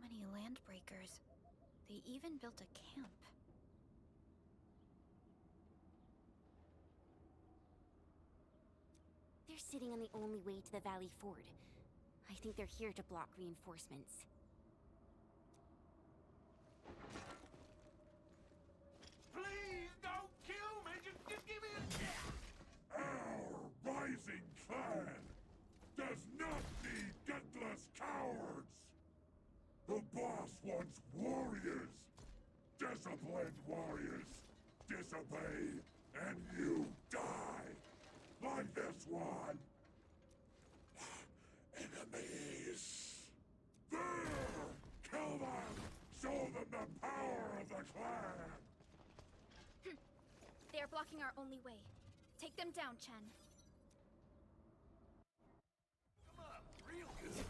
many landbreakers. They even built a camp. They're sitting on the only way to the Valley Ford. I think they're here to block reinforcements. Please don't kill me. Just give me a chance. Our rising clan does not need gutless cowards. The boss wants warriors. Disciplined warriors. Disobey, and you die. Like this one. Enemies. There! Kill them! Show them the power of the clan! They are blocking our only way. Take them down, Chen. Come up, real good.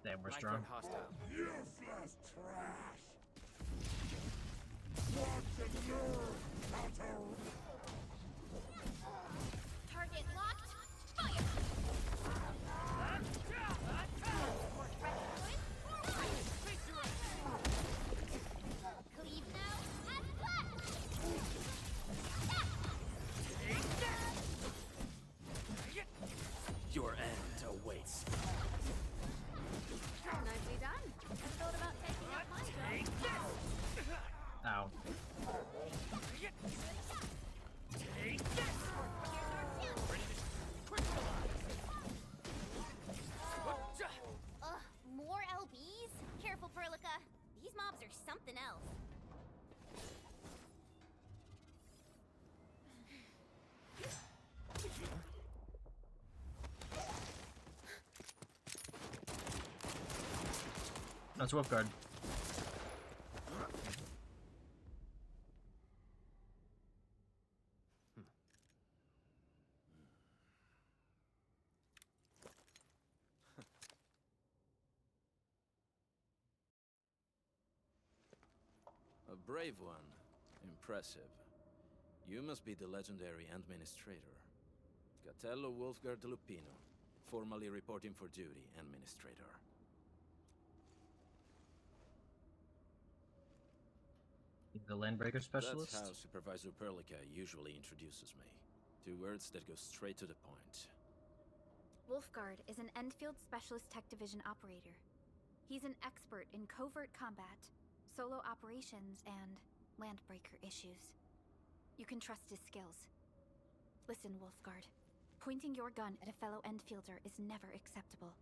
Damn, we're strong. Useless trash! Watch and learn how to... Target locked. Fire! Cleave now and blast! Your end awaits. Nicely done. I thought about taking up my job. Ow. Ugh, more LBs? Careful, Perlica. These mobs are something else. That's Wolfguard. A brave one. Impressive. You must be the legendary Administrator. Catello Wolfguard Lupino, formally reporting for duty, Administrator. The Landbreaker Specialist? That's how Supervisor Perlica usually introduces me. 2 words that go straight to the point. Wolfguard is an Enfield Specialist Tech Division operator. He's an expert in covert combat, solo operations, and landbreaker issues. You can trust his skills. Listen, Wolfguard. Pointing your gun at a fellow Enfielder is never acceptable.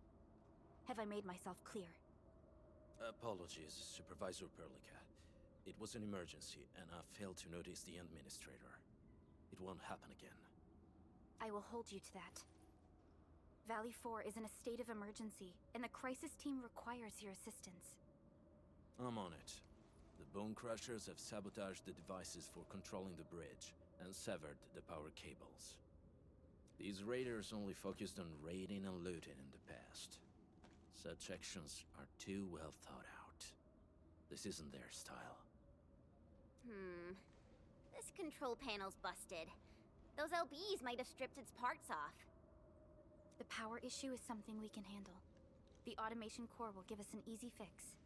Have I made myself clear? Apologies, Supervisor Perlica. It was an emergency, and I failed to notice the Administrator. It won't happen again. I will hold you to that. Valley 4 is in a state of emergency, and the crisis team requires your assistance. I'm on it. The Bone Crushers have sabotaged the devices for controlling the bridge, and severed the power cables. These raiders only focused on raiding and looting in the past. Such actions are too well thought out. This isn't their style. This control panel's busted. Those LBs might have stripped its parts off. The power issue is something we can handle. The automation core will give us an easy fix.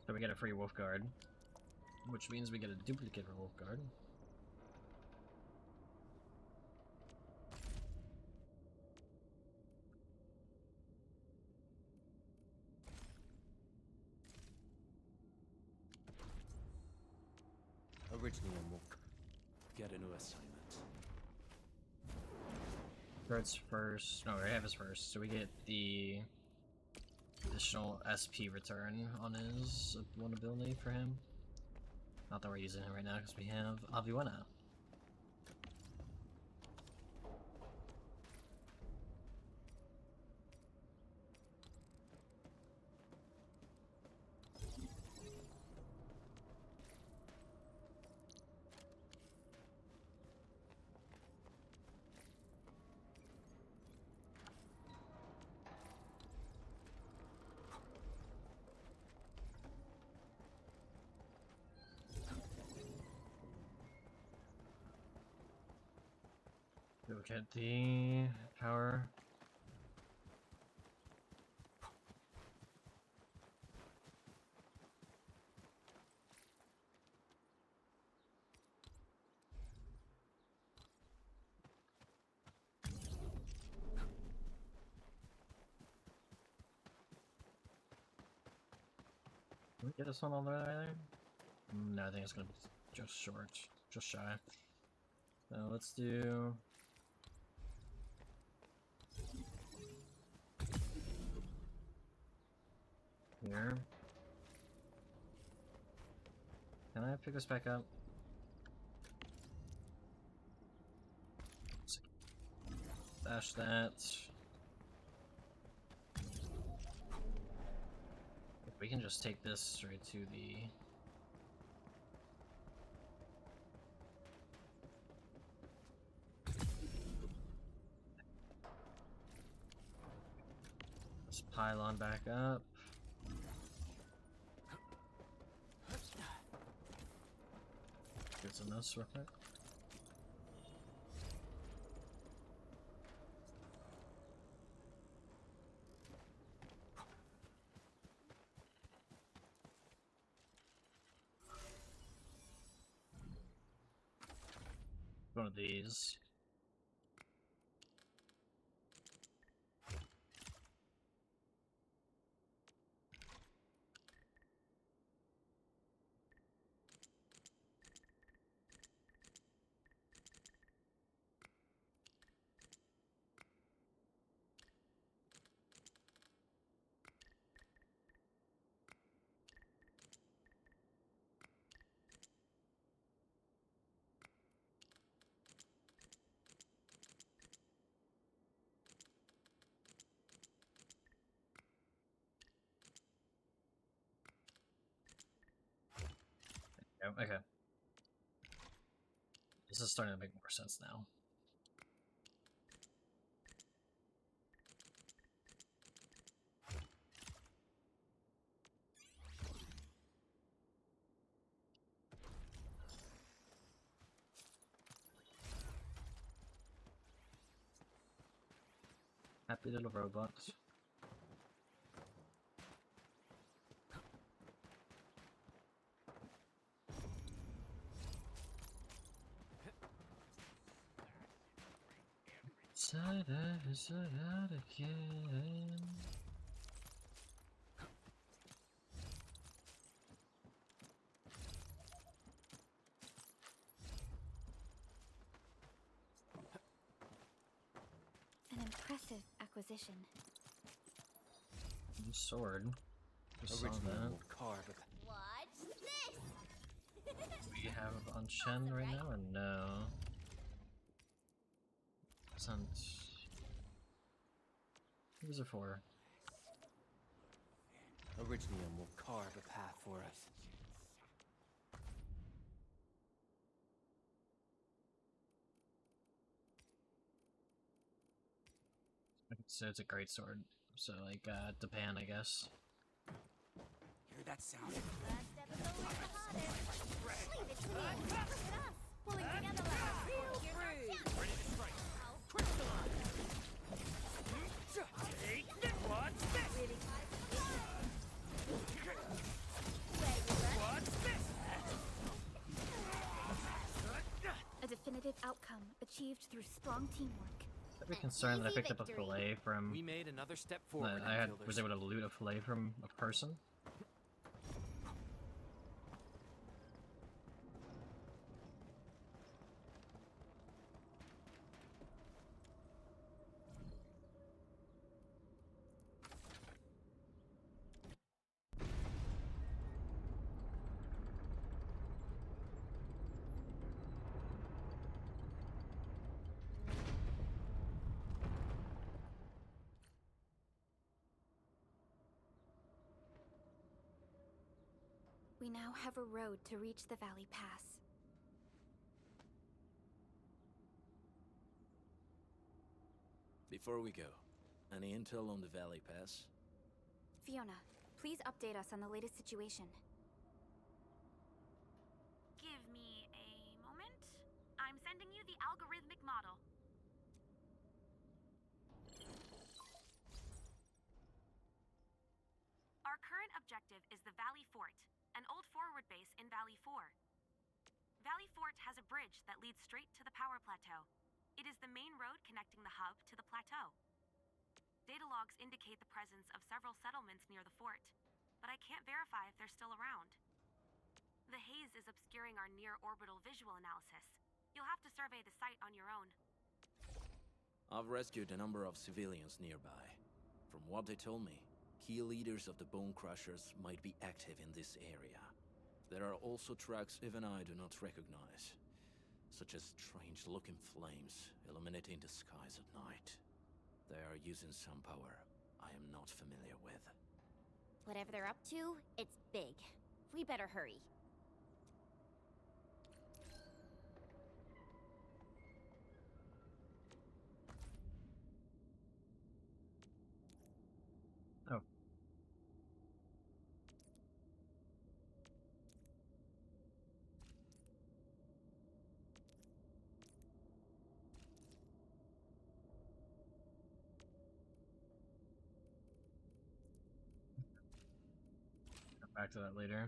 So we get a free Wolfguard, which means we get a duplicate Wolfguard. Originally will Get a new assignment. Kurt's first. No, we have his first, so we get the additional SP return on his one ability for him. Not that we're using it right now because we have Aviwana. Get the power. Can we get this one all the way there? No, I think it's gonna be just short, just shy. So let's do. Here. Can I pick this back up? Dash that. If we can just take this straight to the. This pylon back up. Get some notes real quick. One of these. Okay. This is starting to make more sense now. Happy little robot. Inside out again. An impressive acquisition. New sword. Just saw Originally, that. we'll carve it. Watch this! Do we have on Shen right now or no? Doesn't. What is it for? Originium will carve a path for us. So it's a great sword. So like Japan, I guess. Hear that sound? Last episode was the hottest. Leave it to me. Look at us. Pulling together like a real breed. Ready to strike. Crystallize. Take this. What's this? Really? What's this? A definitive outcome achieved through strong teamwork. I'd be concerned that I picked up a fillet from. We made another step forward. That was able to loot a fillet from a person. We now have a road to reach the Valley Pass. Before we go, any intel on the Valley Pass? Fiona, please update us on the latest situation. Give me a moment. I'm sending you the algorithmic model. objective is the Valley Fort, an old forward base in Valley 4. Valley Fort has a bridge that leads straight to the power plateau. It is the main road connecting the hub to the plateau. Data logs indicate the presence of several settlements near the fort, but I can't verify if they're still around. The haze is obscuring our near-orbital visual analysis. You'll have to survey the site on your own. I've rescued a number of civilians nearby. From what they told me, key leaders of the Bone Crushers might be active in this area. There are also tracks even I do not recognize, such as strange-looking flames illuminating the skies at night. They are using some power I am not familiar with. Whatever they're up to, it's big. We better hurry. Oh. Come back to that later.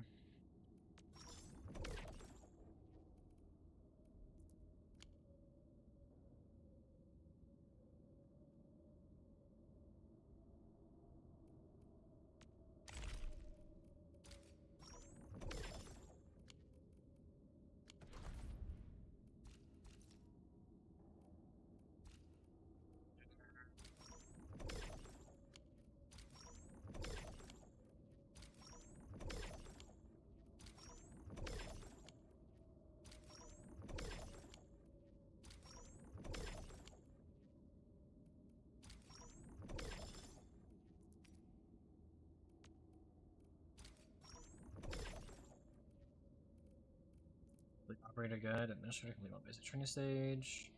Operator guide, administrator, complete all basic training stage.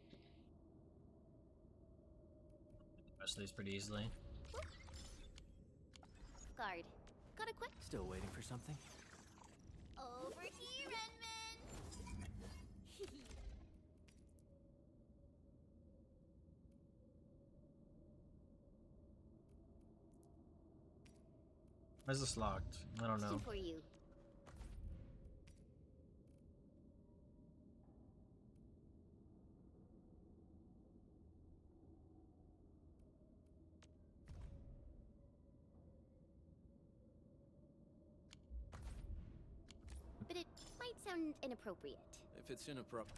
The rest of these pretty easily. Guard. Got a quick? Still waiting for something? Over here, Renman! Why is this locked? I don't know. Question for you. But it might sound inappropriate. If it's inappropriate.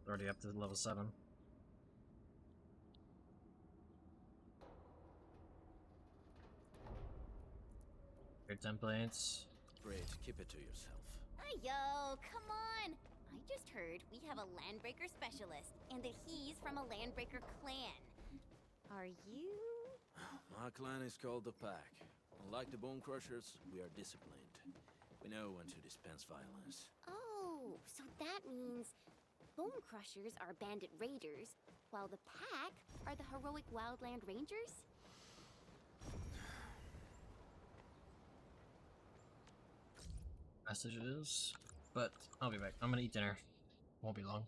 Already up to level 7. Great templates. Great, keep it to yourself. Yo, come on! I just heard we have a Landbreaker specialist, and that he's from a Landbreaker clan. Are you? My clan is called the Pack. Unlike the Bone Crushers, we are disciplined. We know when to dispense violence. Oh, so that means Bone Crushers are bandit raiders, while the Pack are the heroic Wildland Rangers? Message it is. But I'll be back. I'm gonna eat dinner. Won't be long.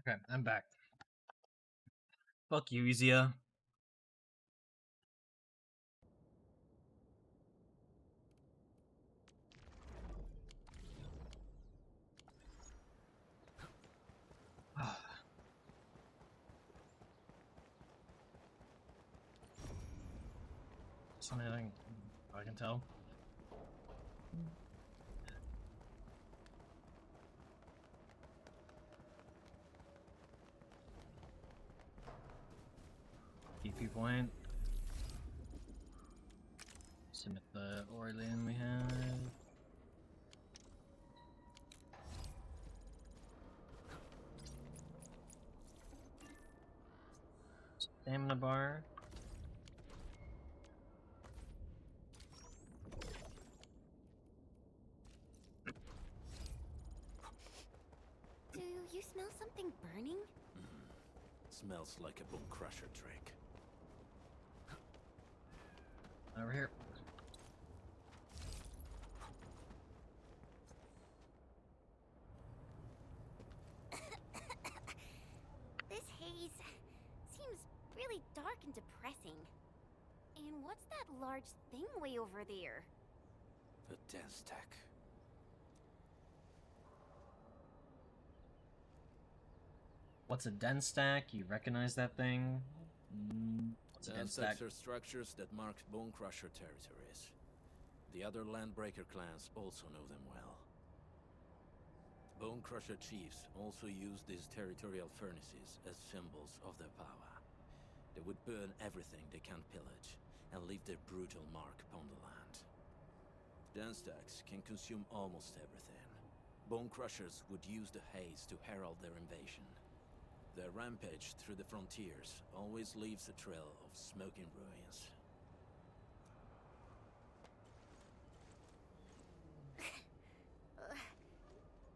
Okay, I'm back. Fuck you, Izia. Something I can tell. TP point. Submit the Orlean we have. Stamina bar. Do you smell something burning? Smells like a bone crusher trick. Over here. This haze seems really dark and depressing. And what's that large thing way over there? The dense tech. What's a den stack? You recognize that thing? What's a den Dense stack? stacks are structures that mark bone crusher territories. The other landbreaker clans also know them well. Bone crusher chiefs also use these territorial furnaces as symbols of their power. They would burn everything they can't pillage and leave their brutal mark upon the land. Den stacks can consume almost everything. Bone crushers would use the haze to herald their invasion. Their rampage through the frontiers always leaves a trail of smoking ruins.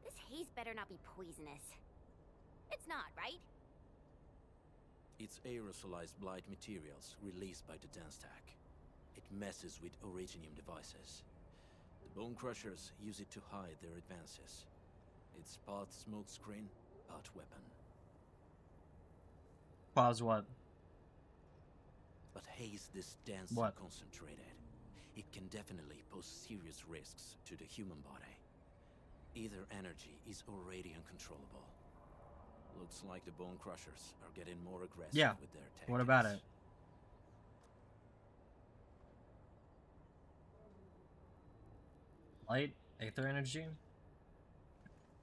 This haze better not be poisonous. It's not, right? It's aerosolized blight materials released by the dense stack. It messes with originium devices. The bone crushers use it to hide their advances. It's part smokescreen, part weapon. Pause what? But haze this dense What? and concentrated. It can definitely pose serious risks to the human body. Either energy is already uncontrollable. Looks like the bone crushers are getting more aggressive Yeah. with their tactics. What about it? Light? Aether energy?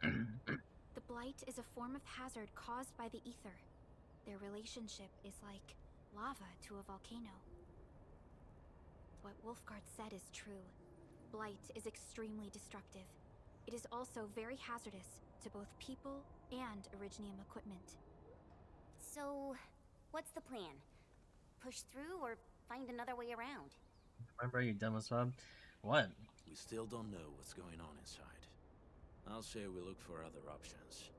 The blight is a form of hazard caused by the ether. Their relationship is like lava to a volcano. What Wolfguard said is true. Blight is extremely destructive. It is also very hazardous to both people and Originium equipment. So, what's the plan? Push through or find another way around? Remember, you dumb as fuck? What? We still don't know what's going on inside. I'll say we look for other options.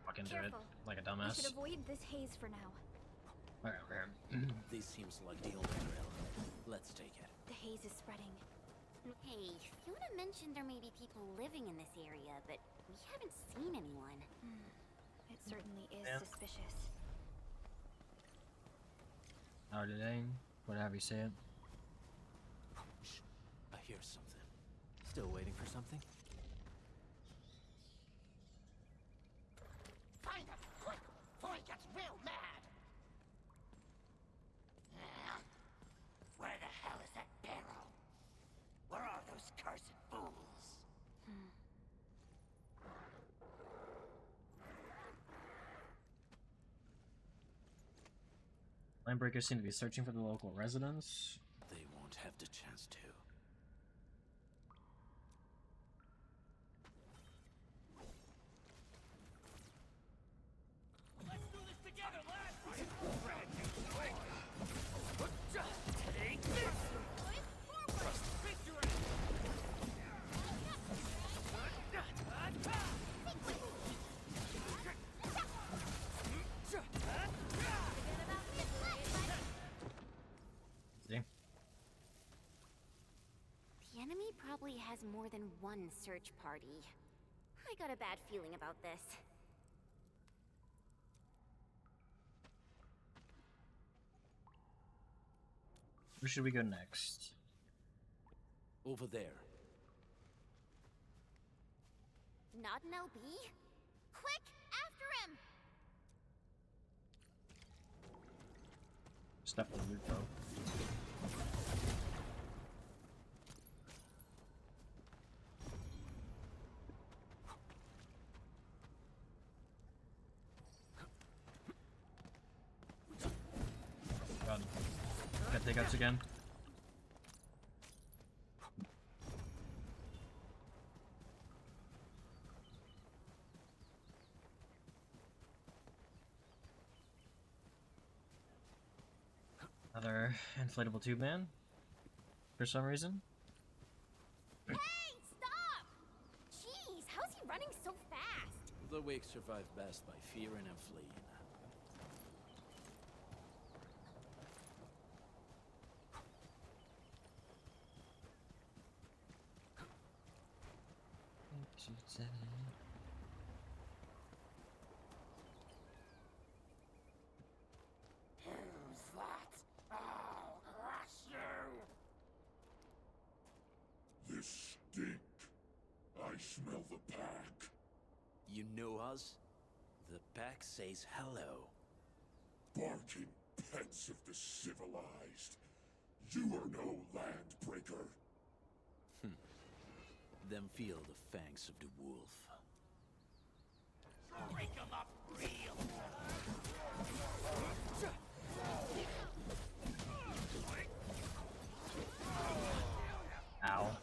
Fucking do it Careful. like a We dumbass. should avoid this haze for now. This seems like the only trail. Let's take it. The haze is spreading. Hey, Fiona mentioned there may be people living in this area, but we haven't seen anyone. It certainly is Yeah. suspicious. How did they? What have you say it? I hear something. Still waiting for something? Find him, quick, before he gets real mad. Where the hell is that barrel? Where are those cursed fools? Landbreakers seem to be searching for the local residents. They won't have the chance to. Let's do this together, lads! Take this! Victory! See? has more than one search party. I got a bad feeling about this. Where should we go next? Over there. Not an LB? Quick, after him! Step on the loot though. God. Got takeouts again. Another inflatable tube man. For some reason. Hey, stop! Jeez, how's he running so fast? The weak survive best by fearing and fleeing. Who's that? I'll crush you! This stink. I smell the pack. You know us? The pack says hello. Barking pets of the civilized. You are no landbreaker. Then feel the fangs of the wolf. Break 'em up real Ow.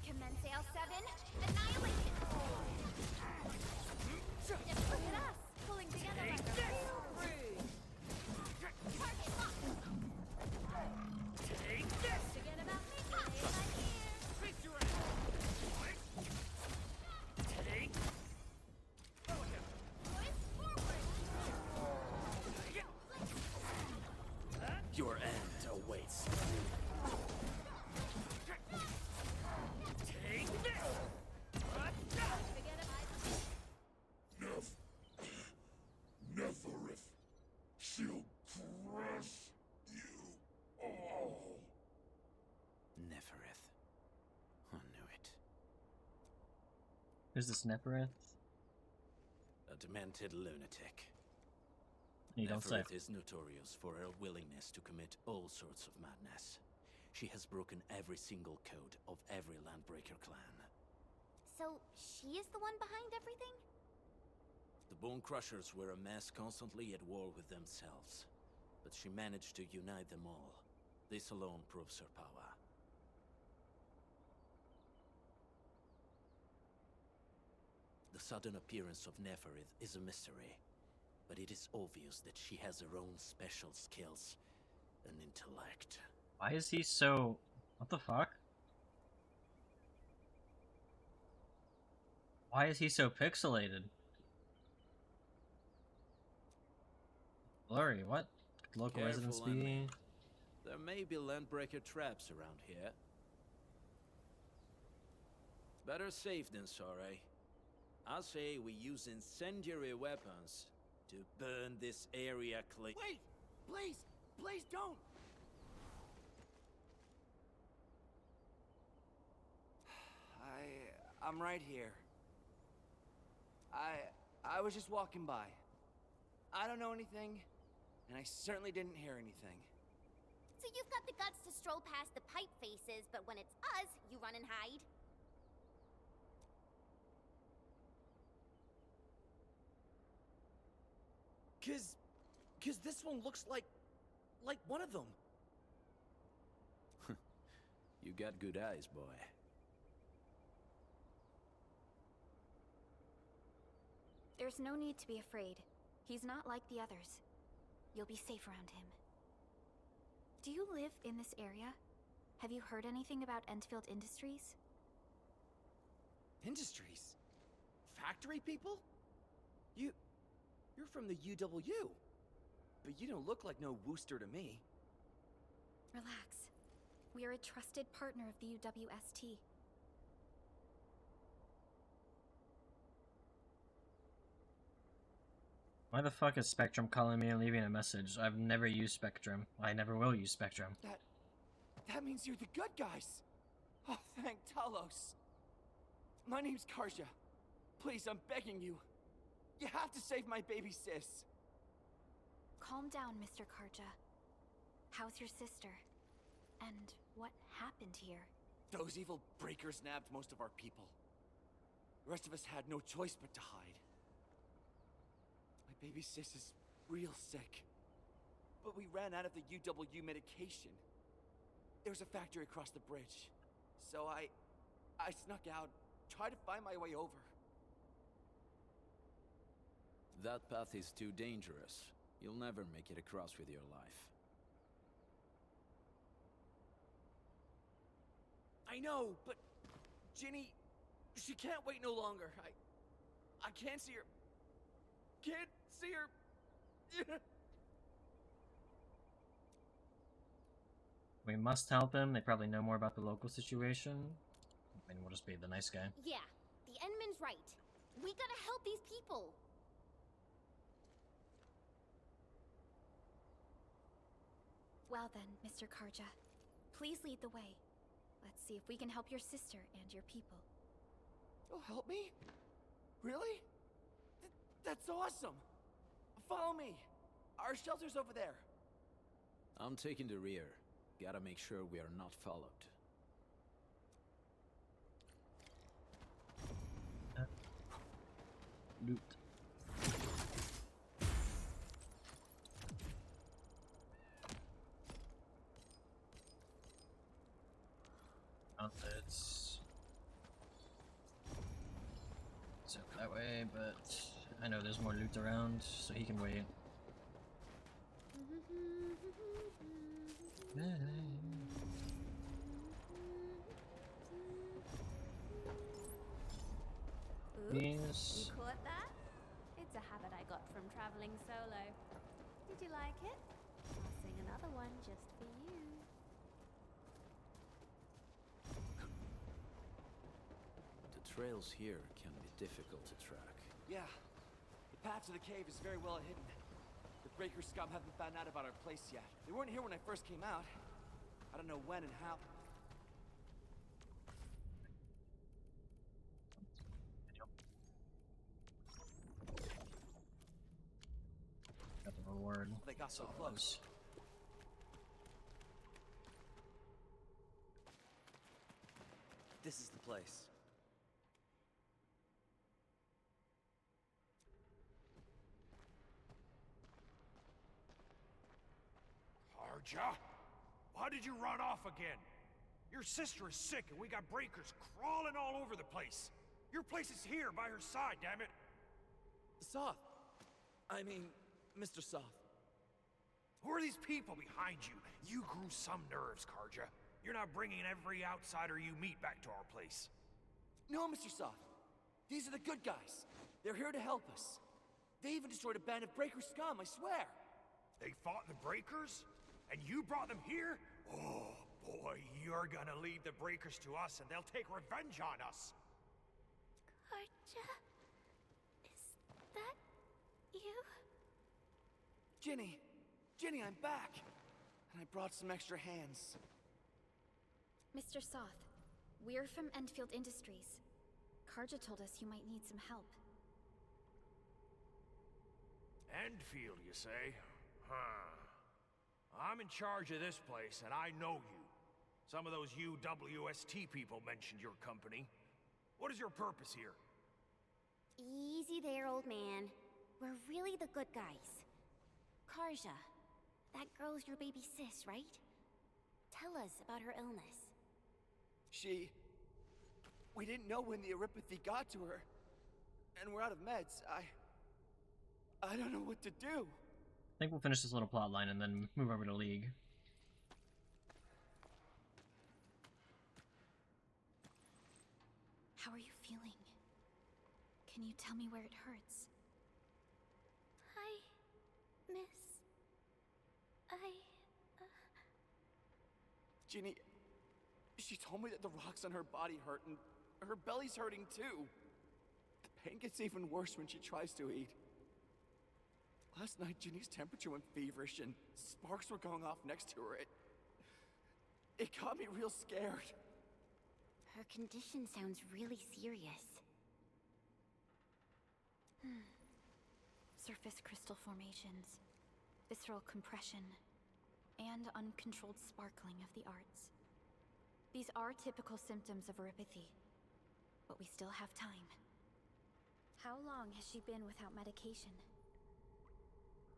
Commence L7, annihilation! Just look at us, pulling together like a real brood. Target locked. Take this! Forget about me, I'm here. Face your ass! Take... Boys, forward! Your end awaits. Take this! Forget about Neferith. She'll crush you all. Neferith. I knew it. Who's this Neferith? A demented lunatic. You don't say. Neferith is notorious for her willingness to commit all sorts of madness. She has broken every single code of every Landbreaker clan. So, she is the one behind everything? The Bone Crushers were a mess constantly at war with themselves. But she managed to unite them all. This alone proves her power. The sudden appearance of Neferith is a mystery. But it is obvious that she has her own special skills and intellect. Why is he so... What the fuck? Why is he so pixelated? Blurry, what? Local residents Careful, be... Emily. There may be Landbreaker traps around here. Better safe than sorry. I say we use incendiary weapons to burn this area clean. Wait! Please! Please don't! I'm right here. I was just walking by. I don't know anything, and I certainly didn't hear anything. So you've got the guts to stroll past the pipe faces, but when it's us, you run and hide? Cause this one looks like one of them. You got good eyes, boy. There's no need to be afraid. He's not like the others. You'll be safe around him. Do you live in this area? Have you heard anything about Enfield Industries? Industries? factory people? You're from the UW. But you don't look like no Wooster to me. Relax. We are a trusted partner of the UWST. Why the fuck is Spectrum calling me and leaving a message? I've never used Spectrum. I never will use Spectrum. That means you're the good guys. Oh, thank Talos. My name's Karja. Please, I'm begging you. You have to save my baby sis. Calm down, Mr. Karja. How's your sister? And what happened here? Those evil breakers nabbed most of our people. The rest of us had no choice but to hide. My baby sis is real sick. But we ran out of the UW medication. There's a factory across the bridge. So I snuck out, tried to find my way over. That path is too dangerous. You'll never make it across with your life. I know, but Ginny, she can't wait no longer. I can't see her. Can't see her. We must help them. They probably know more about the local situation. I mean, we'll just be the nice guy. Yeah, the Endman's right. We gotta help these people. Well then, Mr. Karja, please lead the way. Let's see if we can help your sister and your people. You'll help me? Really? That's awesome! Follow me! Our shelter's over there. I'm taking the rear. Gotta make sure we are not followed. Loot. It's over that way, but I know there's more loot around, so he can wait. Oops, Yes. you caught that? It's a habit I got from traveling solo. Did you like it? I'll sing another one just for you. The trails here can be difficult to track. Yeah. The path to the cave is very well hidden. The Breaker scum haven't found out about our place yet. They weren't here when I first came out. I don't know when and how. Got the reward. They got so close. This is the place. Karja? Why did you run off again? Your sister is sick and we got breakers crawling all over the place. Your place is here by her side, damn it. Soth. I mean, Mr. Soth. Who are these people behind you? You grew some nerves, Karja. You're not bringing every outsider you meet back to our place. No, Mr. Soth. These are the good guys. They're here to help us. They even destroyed a band of Breaker scum, I swear. They fought the Breakers? And you brought them here? Oh, boy, you're gonna lead the Breakers to us and they'll take revenge on us. Karja? Is that you? Ginny! Ginny, I'm back! And I brought some extra hands. Mr. Soth, we're from Enfield Industries. Karja told us you might need some help. Enfield, you say? Huh. I'm in charge of this place, and I know you. Some of those UWST people mentioned your company. What is your purpose here? Easy there, old man. We're really the good guys. Karja, that girl's your baby sis, right? Tell us about her illness. We didn't know when the Aripathy got to her. And we're out of meds. I don't know what to do. I think we'll finish this little plot line and then move over to League. How are you feeling? Can you tell me where it hurts? Hi, miss. Ginny, she told me that the rocks on her body hurt and her belly's hurting too. The pain gets even worse when she tries to eat. Last night, Ginny's temperature went feverish and sparks were going off next to her. It got me real scared. Her condition sounds really serious. Surface crystal formations, visceral compression, and uncontrolled sparkling of the arts. These are typical symptoms of erypathy, but we still have time. How long has she been without medication?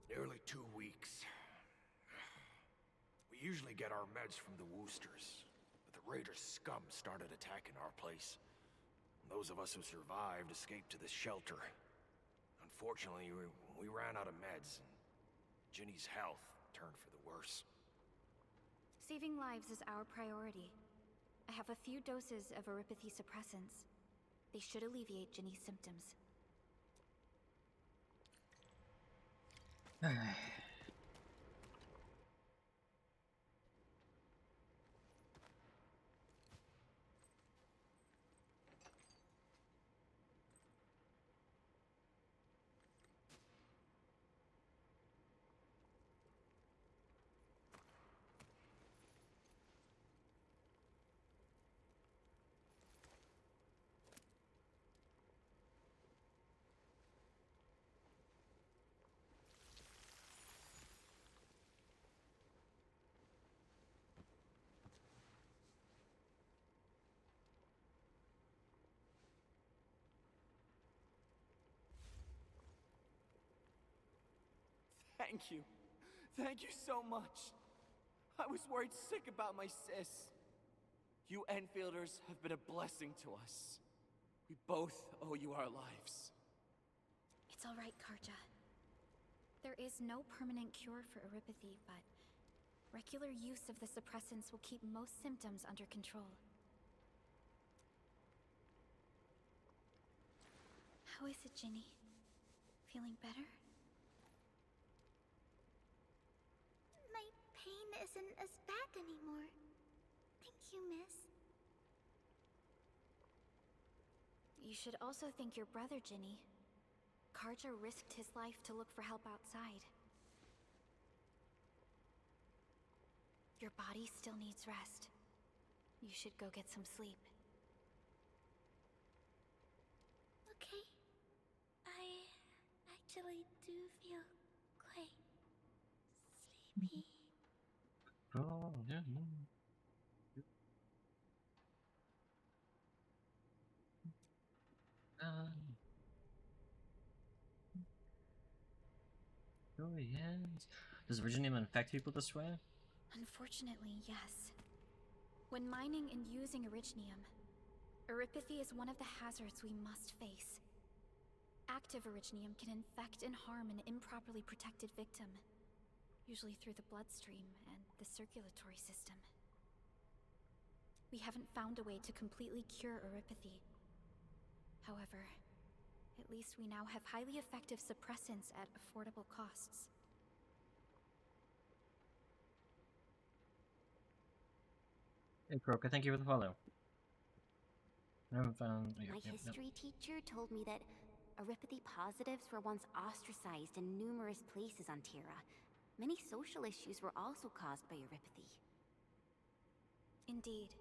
Nearly 2 weeks. We usually get our meds from the Woosters, but the Raiders' scum started attacking our place. Those of us who survived escaped to this shelter. Unfortunately, we ran out of meds, and Ginny's health turned for the worse. Saving lives is our priority. I have a few doses of erypathy suppressants. They should alleviate Ginny's symptoms. Thank you. Thank you so much. I was worried sick about my sis. You Enfielders have been a blessing to us. We both owe you our lives. It's all right, Karja. There is no permanent cure for erypathy, but regular use of the suppressants will keep most symptoms under control. How is it, Ginny? Feeling better? My pain isn't as bad anymore. Thank you, miss. You should also thank your brother, Ginny. Karja risked his life to look for help outside. Your body still needs rest. You should go get some sleep. Okay. I actually do feel quite sleepy. Oh, yeah. Oh, yes. Does Virginium infect people this way? Unfortunately, yes. When mining and using Originium, erypathy is one of the hazards we must face. Active Originium can infect and harm an improperly protected victim, usually through the bloodstream and the circulatory system. We haven't found a way to completely cure erypathy. However, at least we now have highly effective suppressants at affordable costs. Hey, Croker, thank you for the follow. I haven't found... My history teacher told me that erypathy positives were once ostracized in numerous places on Terra. Many social issues were also caused by erypathy. Indeed.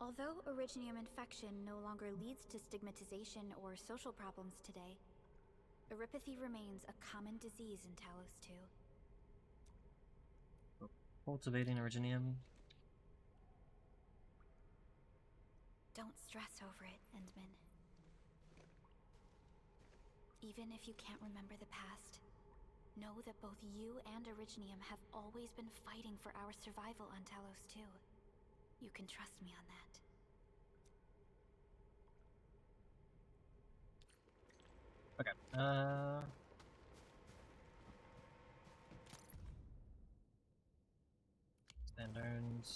Although Originium infection no longer leads to stigmatization or social problems today, erypathy remains a common disease in Talos 2. Cultivating Originium. Don't stress over it, Endman. Even if you can't remember the past, know that both you and Originium have always been fighting for our survival on Talos 2. You can trust me on that. Okay, standards.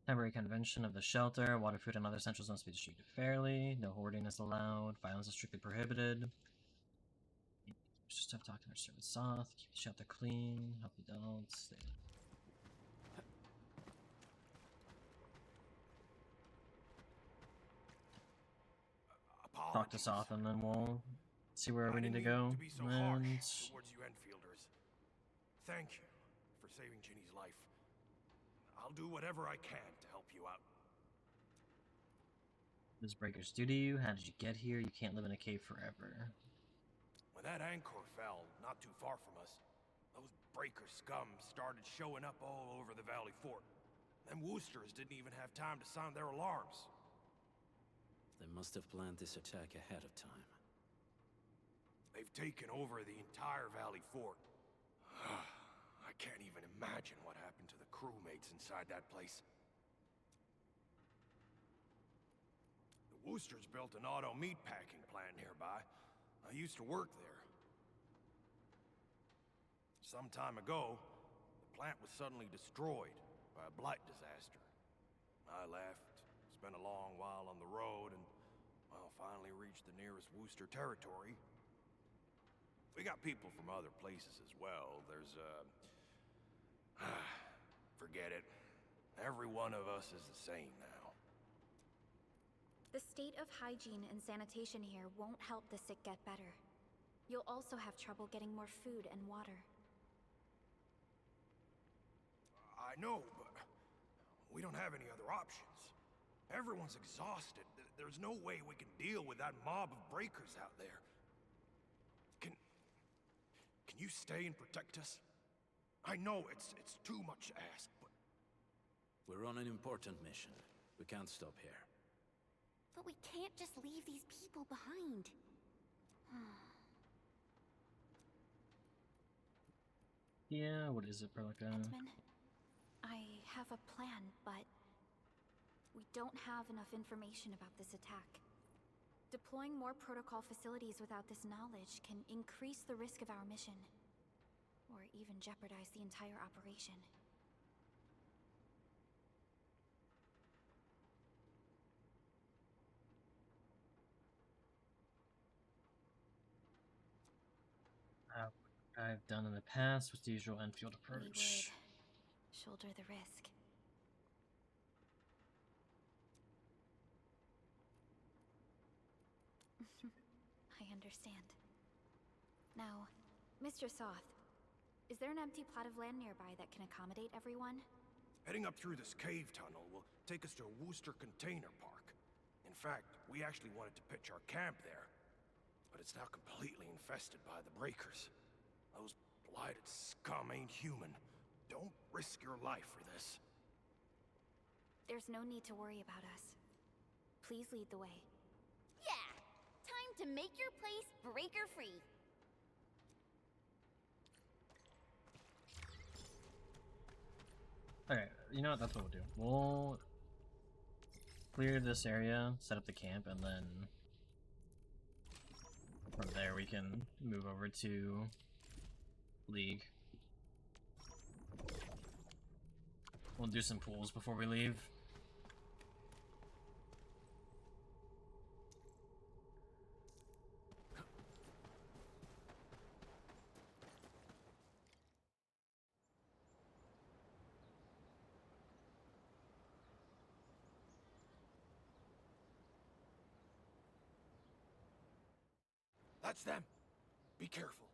Temporary convention of the shelter. Water, food, and other essentials must be distributed fairly. No hoarding is allowed. Violence is strictly prohibited. Just have talked to our servant Soth. Keep the shelter clean. Help the adults. Talk to Soth, and then we'll see where we need to go. To be so harsh towards you Enfielders. Thank you for saving Ginny's life. I'll do whatever I can to help you out. What does Breakers do to you? How did you get here? You can't live in a cave forever. When that anchor fell, not too far from us, those Breaker scum started showing up all over the Valley Fort. Them Woosters didn't even have time to sound their alarms. They must have planned this attack ahead of time. They've taken over the entire Valley Fort. I can't even imagine what happened to the crewmates inside that place. The Woosters built an auto meatpacking plant nearby. I used to work there. Some time ago, the plant was suddenly destroyed by a blight disaster. I left, spent a long while on the road, and, well, finally reached the nearest Wooster territory. We got people from other places as well. There's, forget it. Every one of us is the same now. The state of hygiene and sanitation here won't help the sick get better. You'll also have trouble getting more food and water. I know, but we don't have any other options. Everyone's exhausted. There's no way we can deal with that mob of breakers out there. Can you stay and protect us? I know it's too much to ask, but... We're on an important mission. We can't stop here. But we can't just leave these people behind. Yeah, what is it, Perlica? Edmund, I have a plan, but we don't have enough information about this attack. Deploying more protocol facilities without this knowledge can increase the risk of our mission, or even jeopardize the entire operation. I've done in the past with the usual Enfield We would approach. shoulder the risk. I understand. Now, Mr. Soth, is there an empty plot of land nearby that can accommodate everyone? Heading up through this cave tunnel will take us to a Wooster container park. In fact, we actually wanted to pitch our camp there. But it's now completely infested by the breakers. Those blighted scum ain't human. Don't risk your life for this. There's no need to worry about us. Please lead the way. Yeah! Time to make your place breaker-free. Okay, you know what? That's what we'll do. We'll clear this area, set up the camp, and then from there we can move over to League. We'll do some pools before we leave. That's them! Be careful.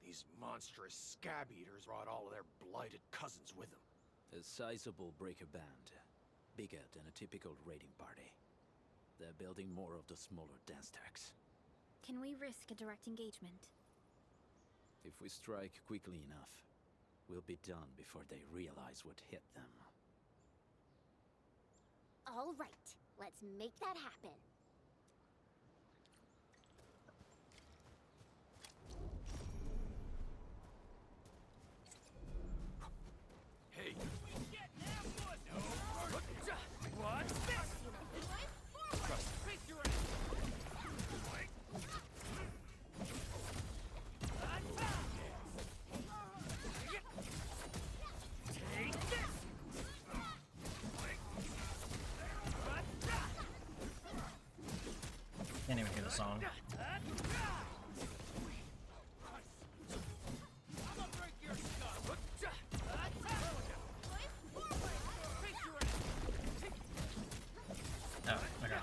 These monstrous scab eaters brought all of their blighted cousins with them. A sizable breaker band. Bigger than a typical raiding party. They're building more of the smaller dance tags. Can we risk a direct engagement? If we strike quickly enough, we'll be done before they realize what hit them. All right, let's make that happen. Hey! What's this? Face your ass. Take this. song. Oh, okay.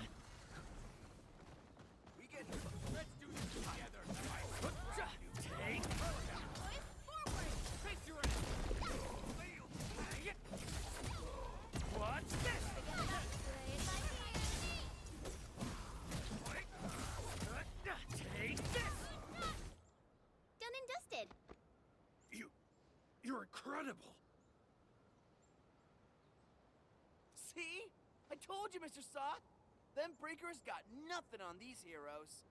Done and dusted. You're incredible. See? I told you, Mr. Soth. Them breakers got nothing on these heroes.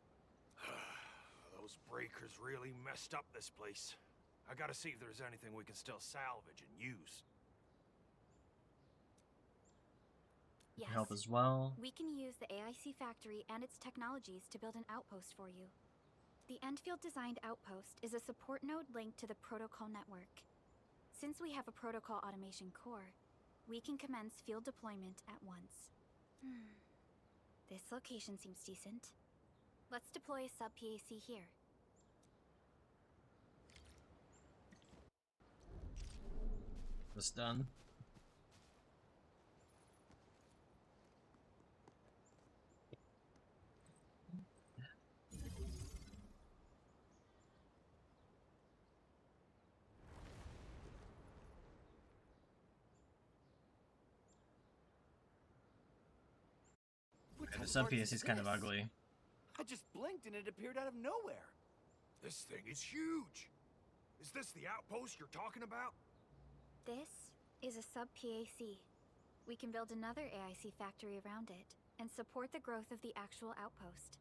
Those breakers really messed up this place. I gotta see if there's anything we can still salvage and use. Yes. Help as well. We can use the AIC factory and its technologies to build an outpost for you. The Enfield designed outpost is a support node linked to the protocol network. Since we have a protocol automation core, we can commence field deployment at once. This location seems decent. Let's deploy a sub-PAC here. This done. The sub PAC is kind of ugly. I just blinked and it appeared out of nowhere. This thing is huge. Is this the outpost you're talking about? This is a sub-PAC. We can build another AIC factory around it and support the growth of the actual outpost.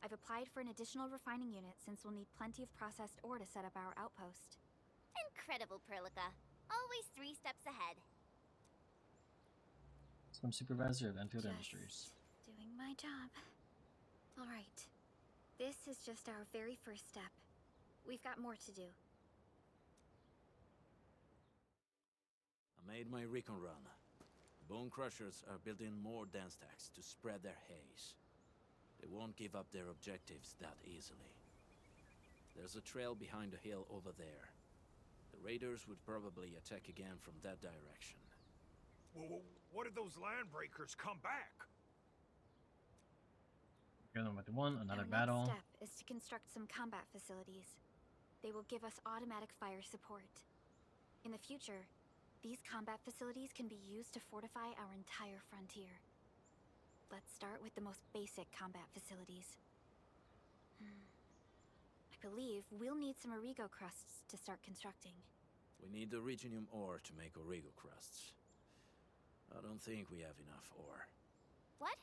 I've applied for an additional refining unit since we'll need plenty of processed ore to set up our outpost. Incredible, Perlica. Always 3 steps ahead. Some supervisor of Enfield Just Industries. Doing my job. All right. This is just our very first step. We've got more to do. I made my recon run. Bone Crushers are building more dance stacks to spread their haze. They won't give up their objectives that easily. There's a trail behind the hill over there. The raiders would probably attack again from that direction. Well, what if those land breakers come back? Going with one, another Our battle. next step is to construct some combat facilities. They will give us automatic fire support. In the future, these combat facilities can be used to fortify our entire frontier. Let's start with the most basic combat facilities. I believe we'll need some Origo crusts to start constructing. We need the Reginium ore to make Origo crusts. I don't think we have enough ore. What?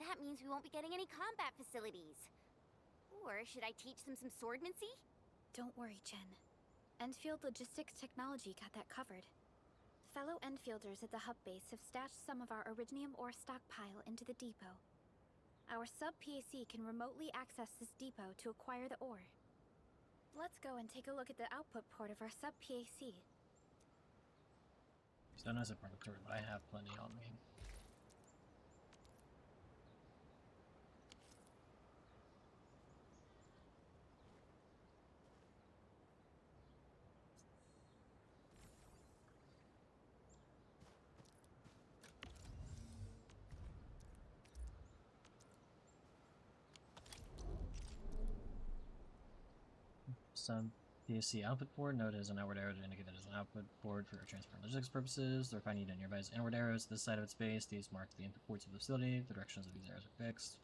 That means we won't be getting any combat facilities. Or should I teach them some swordmancy? Don't worry, Chen. Enfield Logistics Technology got that covered. Fellow Enfielders at the hub base have stashed some of our Originium ore stockpile into the depot. Our sub-PAC can remotely access this depot to acquire the ore. Let's go and take a look at the output port of our sub-PAC. He's done as a producer, but I have plenty on me. Some PAC output port note is an outward arrow to indicate that it is an output port for transport and logistics purposes. The refining unit nearby is inward arrows to this side of its base. These mark the input ports of the facility. The directions of these arrows are fixed.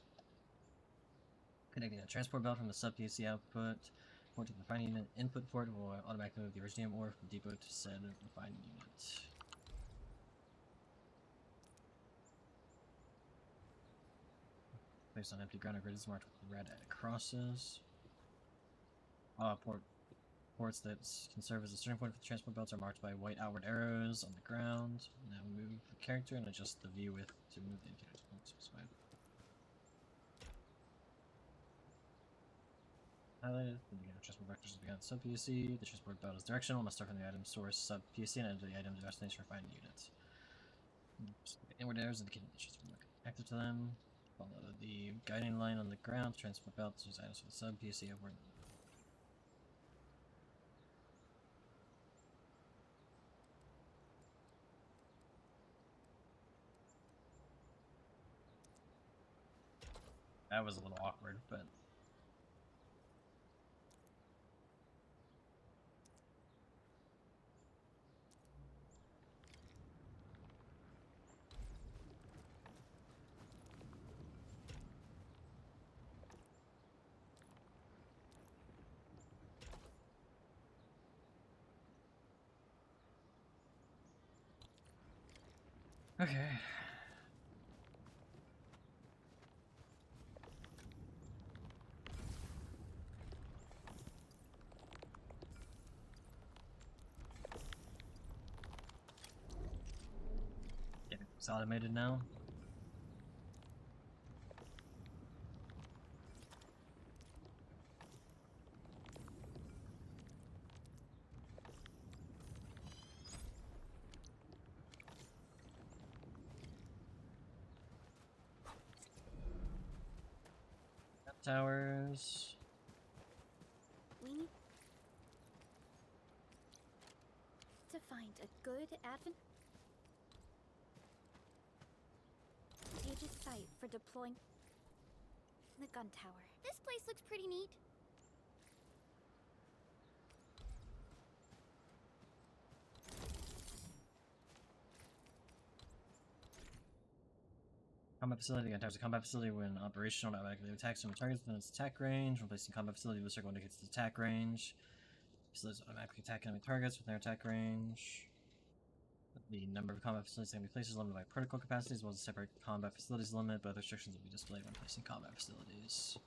Connecting the transport belt from the sub-PAC output port to the refining unit input port will automatically move the Originium ore from depot to said refining unit. Placed on empty ground or grid is marked with red crosses. Ports that can serve as a starting point for the transport belts are marked by white outward arrows on the ground. Now move the character and adjust the view width to move the indicator to specified. Highlighted, indicator transport vectors will be on sub-PAC. The transport belt is directional, must start from the item source sub-PAC and enter the item destination refining units. Inward arrows indicate the transport belt active to them. Follow the guiding line on the ground, transport belts, use items for the sub, PC over. That was a little awkward, but... Okay. It's automated now. Towers. We need to find a good advantageous site for deploying the gun tower. This place looks pretty neat. Combat facility. Gun towers. A combat facility when operational automatically attacks from targets within its attack range. When placing combat facility, the circle indicates its attack range. Facilities automatically attack enemy targets within their attack range. The number of combat facilities that can be placed is limited by protocol capacity, as well as a separate combat facilities limit, but other restrictions will be displayed when placing combat facilities.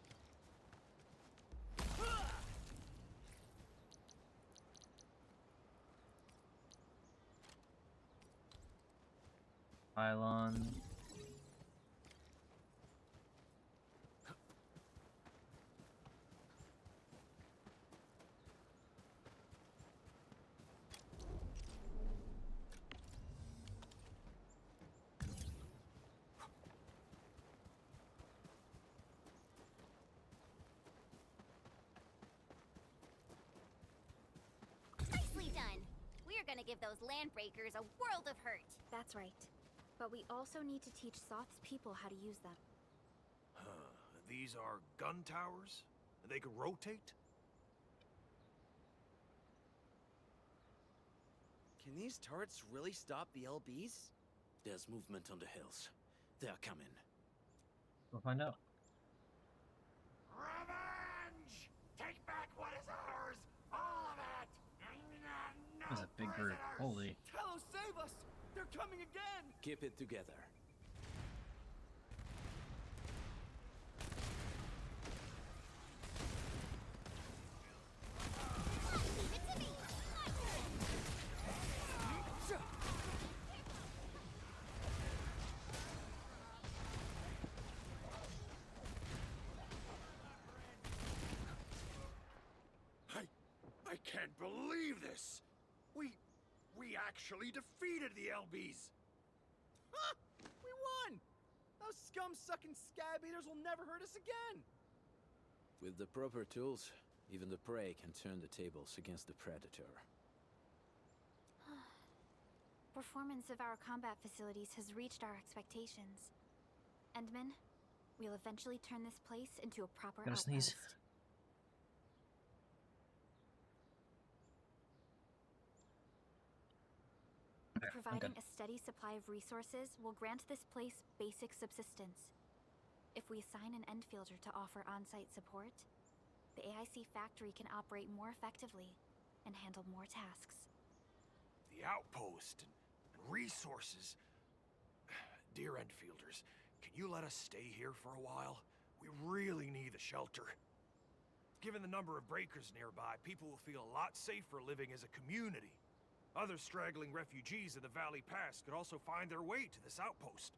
Pylon. Nicely done. We're gonna give those landbreakers a world of hurt. That's right. But we also need to teach Soth's people how to use them. Huh. These are gun towers? They can rotate? Can these turrets really stop the LBs? There's movement on the hills. They're coming. We'll find out. Revenge! Take back what is ours! All of it! That's a big group. Holy. Talos, save us! They're coming again! Keep it together. Leave it to me. I can't believe this! We actually defeated the LBs! Ha! We won! Those scum-sucking scab eaters will never hurt us again! With the proper tools, even the prey can turn the tables against the predator. Performance of our combat facilities has reached our expectations. Endman, we'll eventually turn this place into a proper Gotta outpost. sneeze. Providing a steady supply of resources will grant this place basic subsistence. If we assign an Endfielder to offer on-site support, the AIC factory can operate more effectively and handle more tasks. The outpost and resources. Dear Enfielders, can you let us stay here for a while? We really need the shelter. Given the number of breakers nearby, people will feel a lot safer living as a community. Other straggling refugees in the Valley Pass could also find their way to this outpost.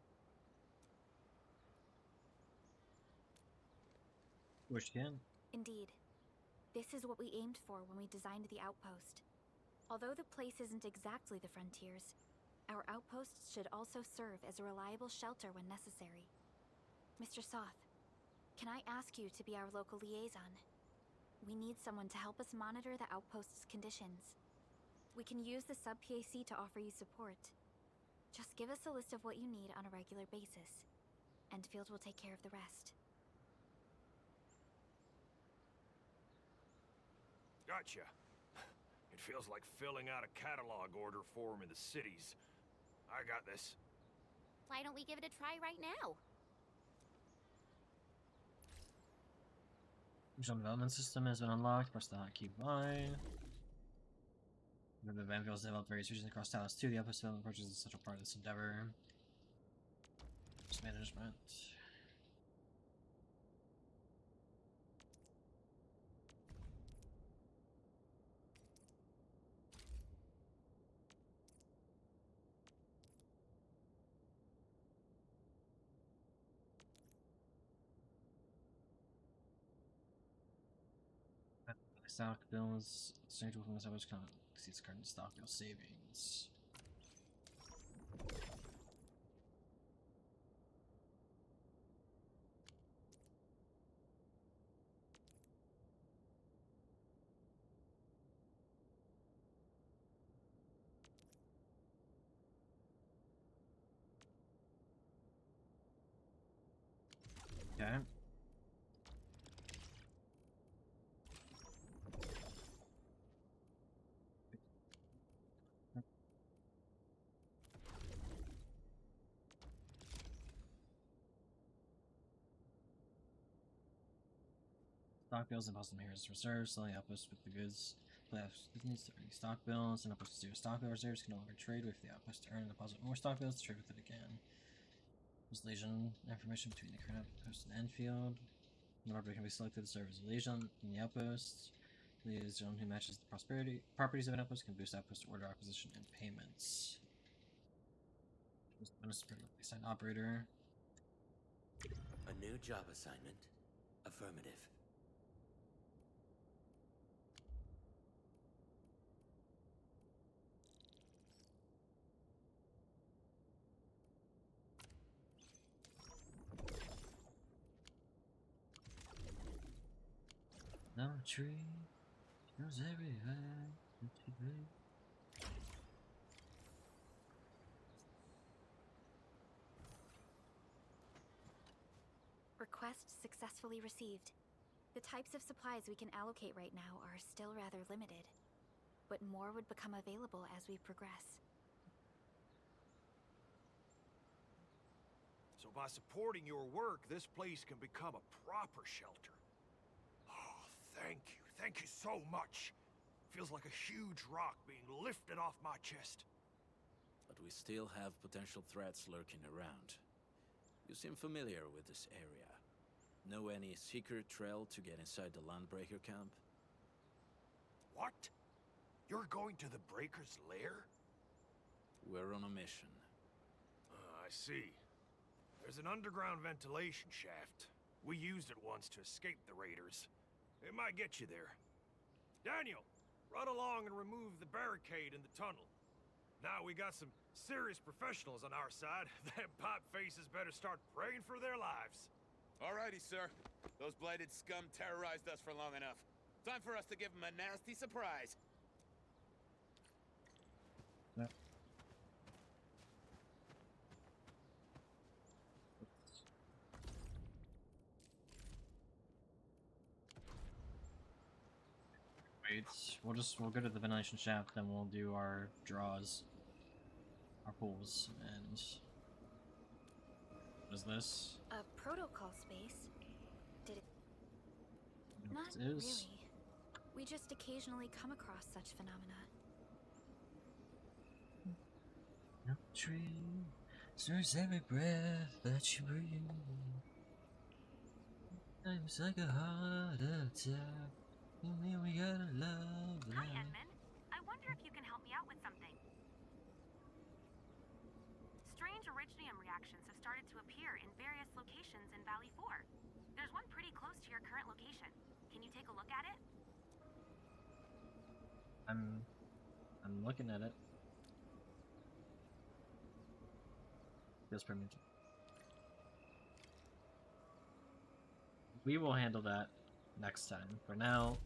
Wish can. Indeed. This is what we aimed for when we designed the outpost. Although the place isn't exactly the frontiers, our outposts should also serve as a reliable shelter when necessary. Mr. Soth, can I ask you to be our local liaison? We need someone to help us monitor the outpost's conditions. We can use the sub-PAC to offer you support. Just give us a list of what you need on a regular basis. Enfield will take care of the rest. Gotcha. It feels like filling out a catalog order form in the cities. I got this. Why don't we give it a try right now? Regional development system has been unlocked. Press the hotkey Y. The Vanville's developed various regions across Talos 2. The outpost development approach is a central part of this endeavor. Risk management. Stock bills. Exchangeable from this outpost exceeds current stock bill savings. Okay. Stock bills and deposit here as reserves, selling outposts with the goods. Needs to earn stock bills and outposts to zero stock bill reserves can no longer trade with the outpost to earn and deposit more stock bills to trade with it again. There's liaison information between the current outpost and Enfield. The arbiter can be selected to serve as a liaison in the outpost. Liaison who matches the properties of an outpost can boost outpost order acquisition and payments. Assign operator. A new job assignment. Affirmative. No tree grows everywhere. Request successfully received. The types of supplies we can allocate right now are still rather limited, but more would become available as we progress. So by supporting your work, this place can become a proper shelter. Oh, thank you. Thank you so much. Feels like a huge rock being lifted off my chest. But we still have potential threats lurking around. You seem familiar with this area. Know any secret trail to get inside the Landbreaker camp? What? You're going to the Breaker's lair? We're on a mission. I see. There's an underground ventilation shaft. We used it once to escape the raiders. It might get you there. Daniel, run along and remove the barricade in the tunnel. Now we got some serious professionals on our side. Them pipe faces better start praying for their lives. Alrighty, sir. Those blighted scum terrorized us for long enough. Time for us to give them a nasty surprise. Yeah. Wait, we'll go to the ventilation shaft, then we'll do our draws, our pulls, and what is this? A protocol space? Did it? Not It is. really. We just occasionally come across such phenomena. No tree stirs every breath that you breathe. Times like a heart attack. Only we gotta love Hi, life. Edmund. I wonder if you can help me out with something. Strange originium reactions have started to appear in various locations in Valley 4. There's one pretty close to your current location. Can you take a look at it? I'm looking at it. Feels pretty. we will handle that next time. For now,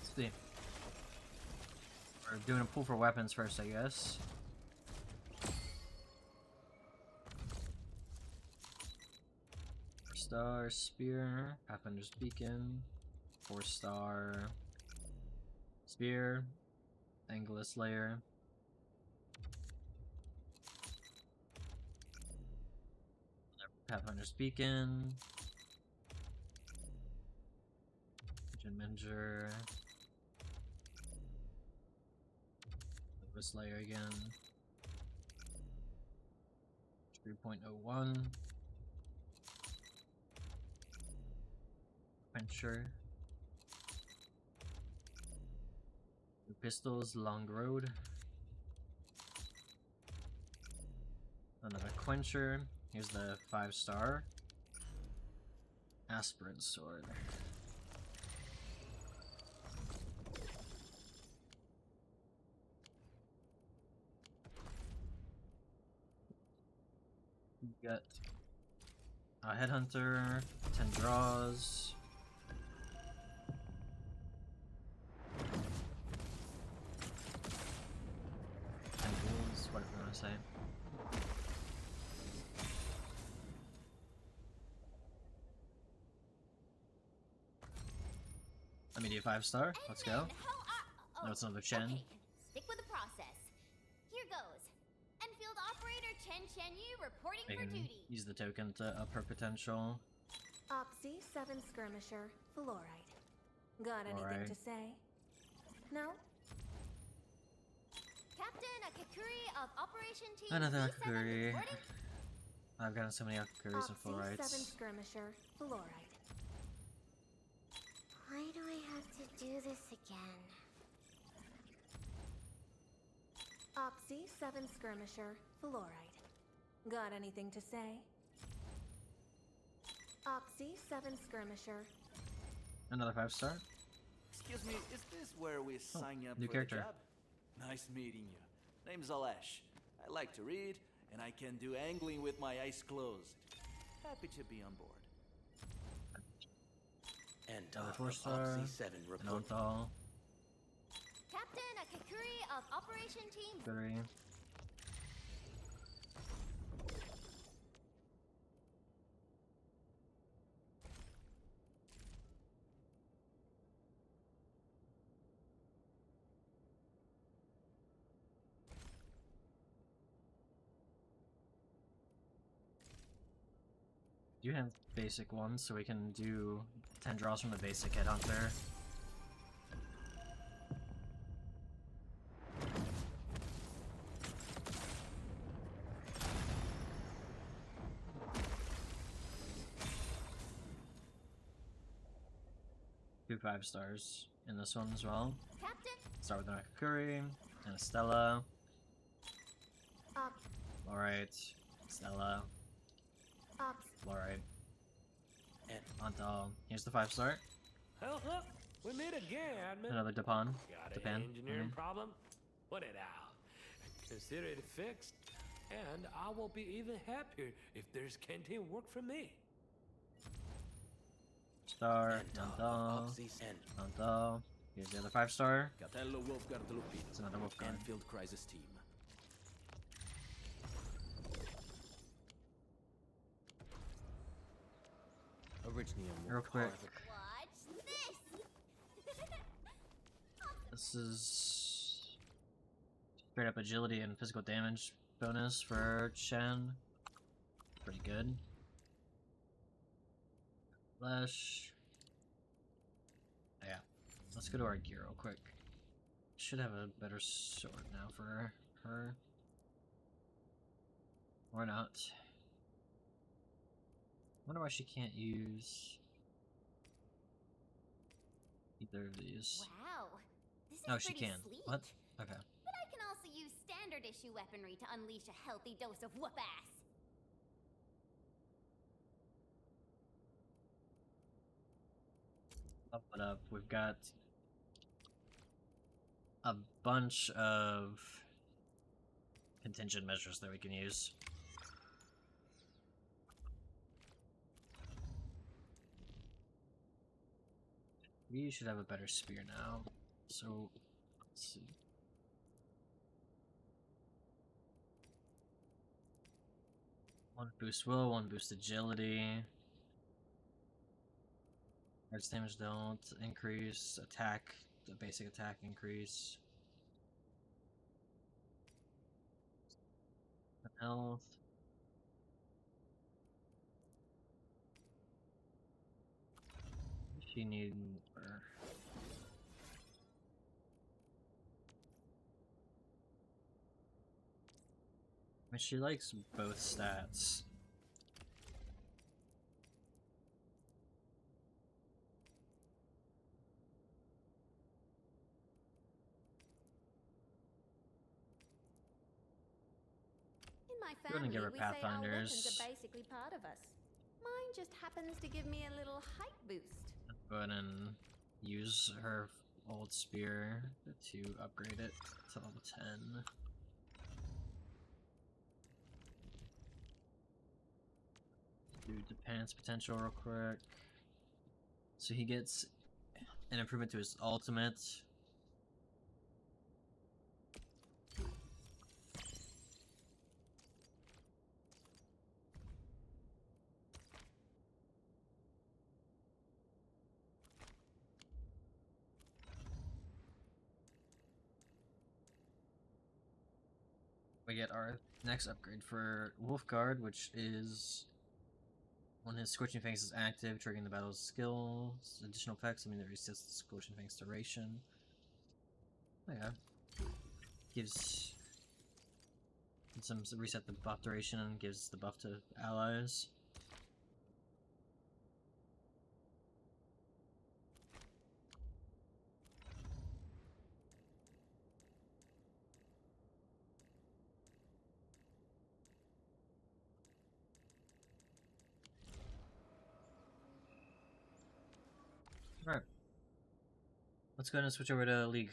let's see. We're doing a pull for weapons first, I guess. Star spear, Pathfinder's beacon, 4-star spear, Angelus layer, Pathfinder's beacon, Engine Menger, Angelus layer again, 3.01. Quencher. New pistols, long road. Another Quencher. Here's the 5-star. Aspirin sword. We got a Headhunter, 10 draws. 10 duels, whatever you want to say. Let me do 5-star. Let's go. No, it's another Chen. Okay, stick with the process. Here goes. Enfield operator Chen Yu reporting I for can duty. use the token to up her potential. Opsy 7 skirmisher, fluorite. Got anything to say? No? Captain Akakuri of Operation Team Another C7 Akakuri. reporting. I've gotten so many Akakuris and Opsy 7 fluorites. skirmisher, fluorite. Why do I have to do this again? Opsy 7 skirmisher, fluorite. Got anything to say? Opsy 7 skirmisher. Another 5-star. Excuse me, is this where we sign you up new for character. the job? Nice meeting you. Name's Alesh. I like to read, and I can do angling with my eyes closed. Happy to be on board. And Another 4-star. Opsy 7 report. Anonthal. Captain Akakuri of Operation Team. 3. You have basic ones, so we can do 10 draws from the basic Headhunter. Two 5-stars in this one as well. Captain. Start with an Akakuri, and a Stella. Alright, Stella. Alright. And Antal. Here's the 5-star. Well, look, we meet again, admin. Another Dupin. Got an engineering problem? Put it out. Consider it fixed, and I will be even happier if there's canteen work for me. Star. And, Antal. Opsy and Antal. Here's the other 5-star. Catello Wolfguard Lupino. It's another Wolfguard. Enfield Crisis Team. Originium. Real quick. Watch this. This is straight up agility and physical damage bonus for Chen. Pretty good. Flesh. Yeah. Let's go to our gear real quick. Should have a better sword now for her. Or not. Wonder why she can't use either of these. Wow. This is Oh, she pretty can. sleek. What? Okay. But I can also use standard issue weaponry to unleash a healthy dose of whoop-ass. Up and up. We've got a bunch of contingent measures that we can use. We should have a better spear now. So, let's see. One boost will, one boost agility. Arts damage don't increase. Attack, the basic attack increase. Health. She need more. I mean, she likes both stats. In my We're gonna family, give her we say our weapons Pathfinders. are basically part of us. Mine just happens to give me a little height boost. Go ahead and use her old spear to upgrade it to level 10. Do Dependence potential real quick. So he gets an improvement to his ultimate. We get our next upgrade for Wolfguard, which is when his Scorching Fangs is active, triggering the battle's skills, additional effects. I mean, it resets the Scorching Fangs duration. Oh yeah. Gives some reset the buff duration and gives the buff to allies. Alright. Let's go ahead and switch over to League.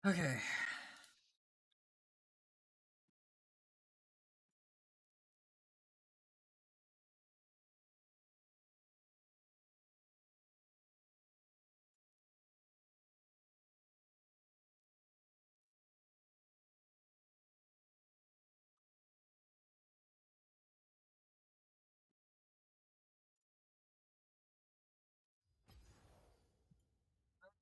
Okay.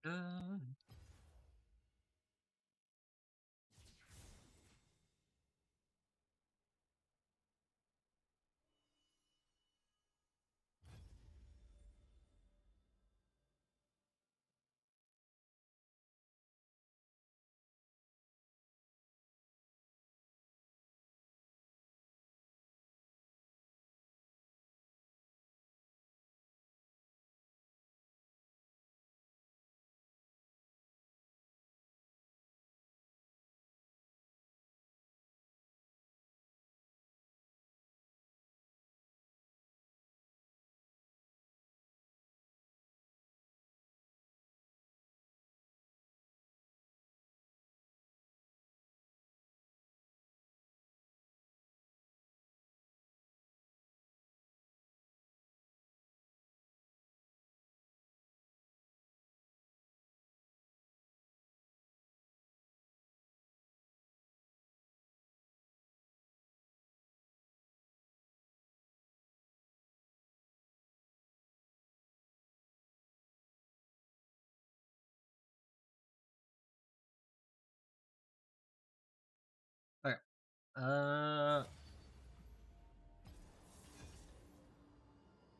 Okay.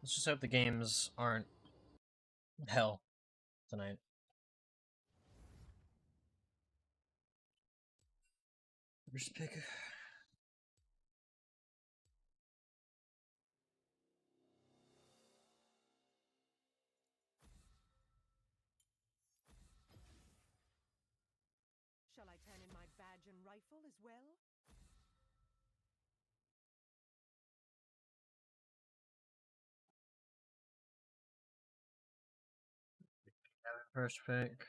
Let's just hope the games aren't hell tonight. First pick. Shall I turn in my badge and rifle as well? First pick.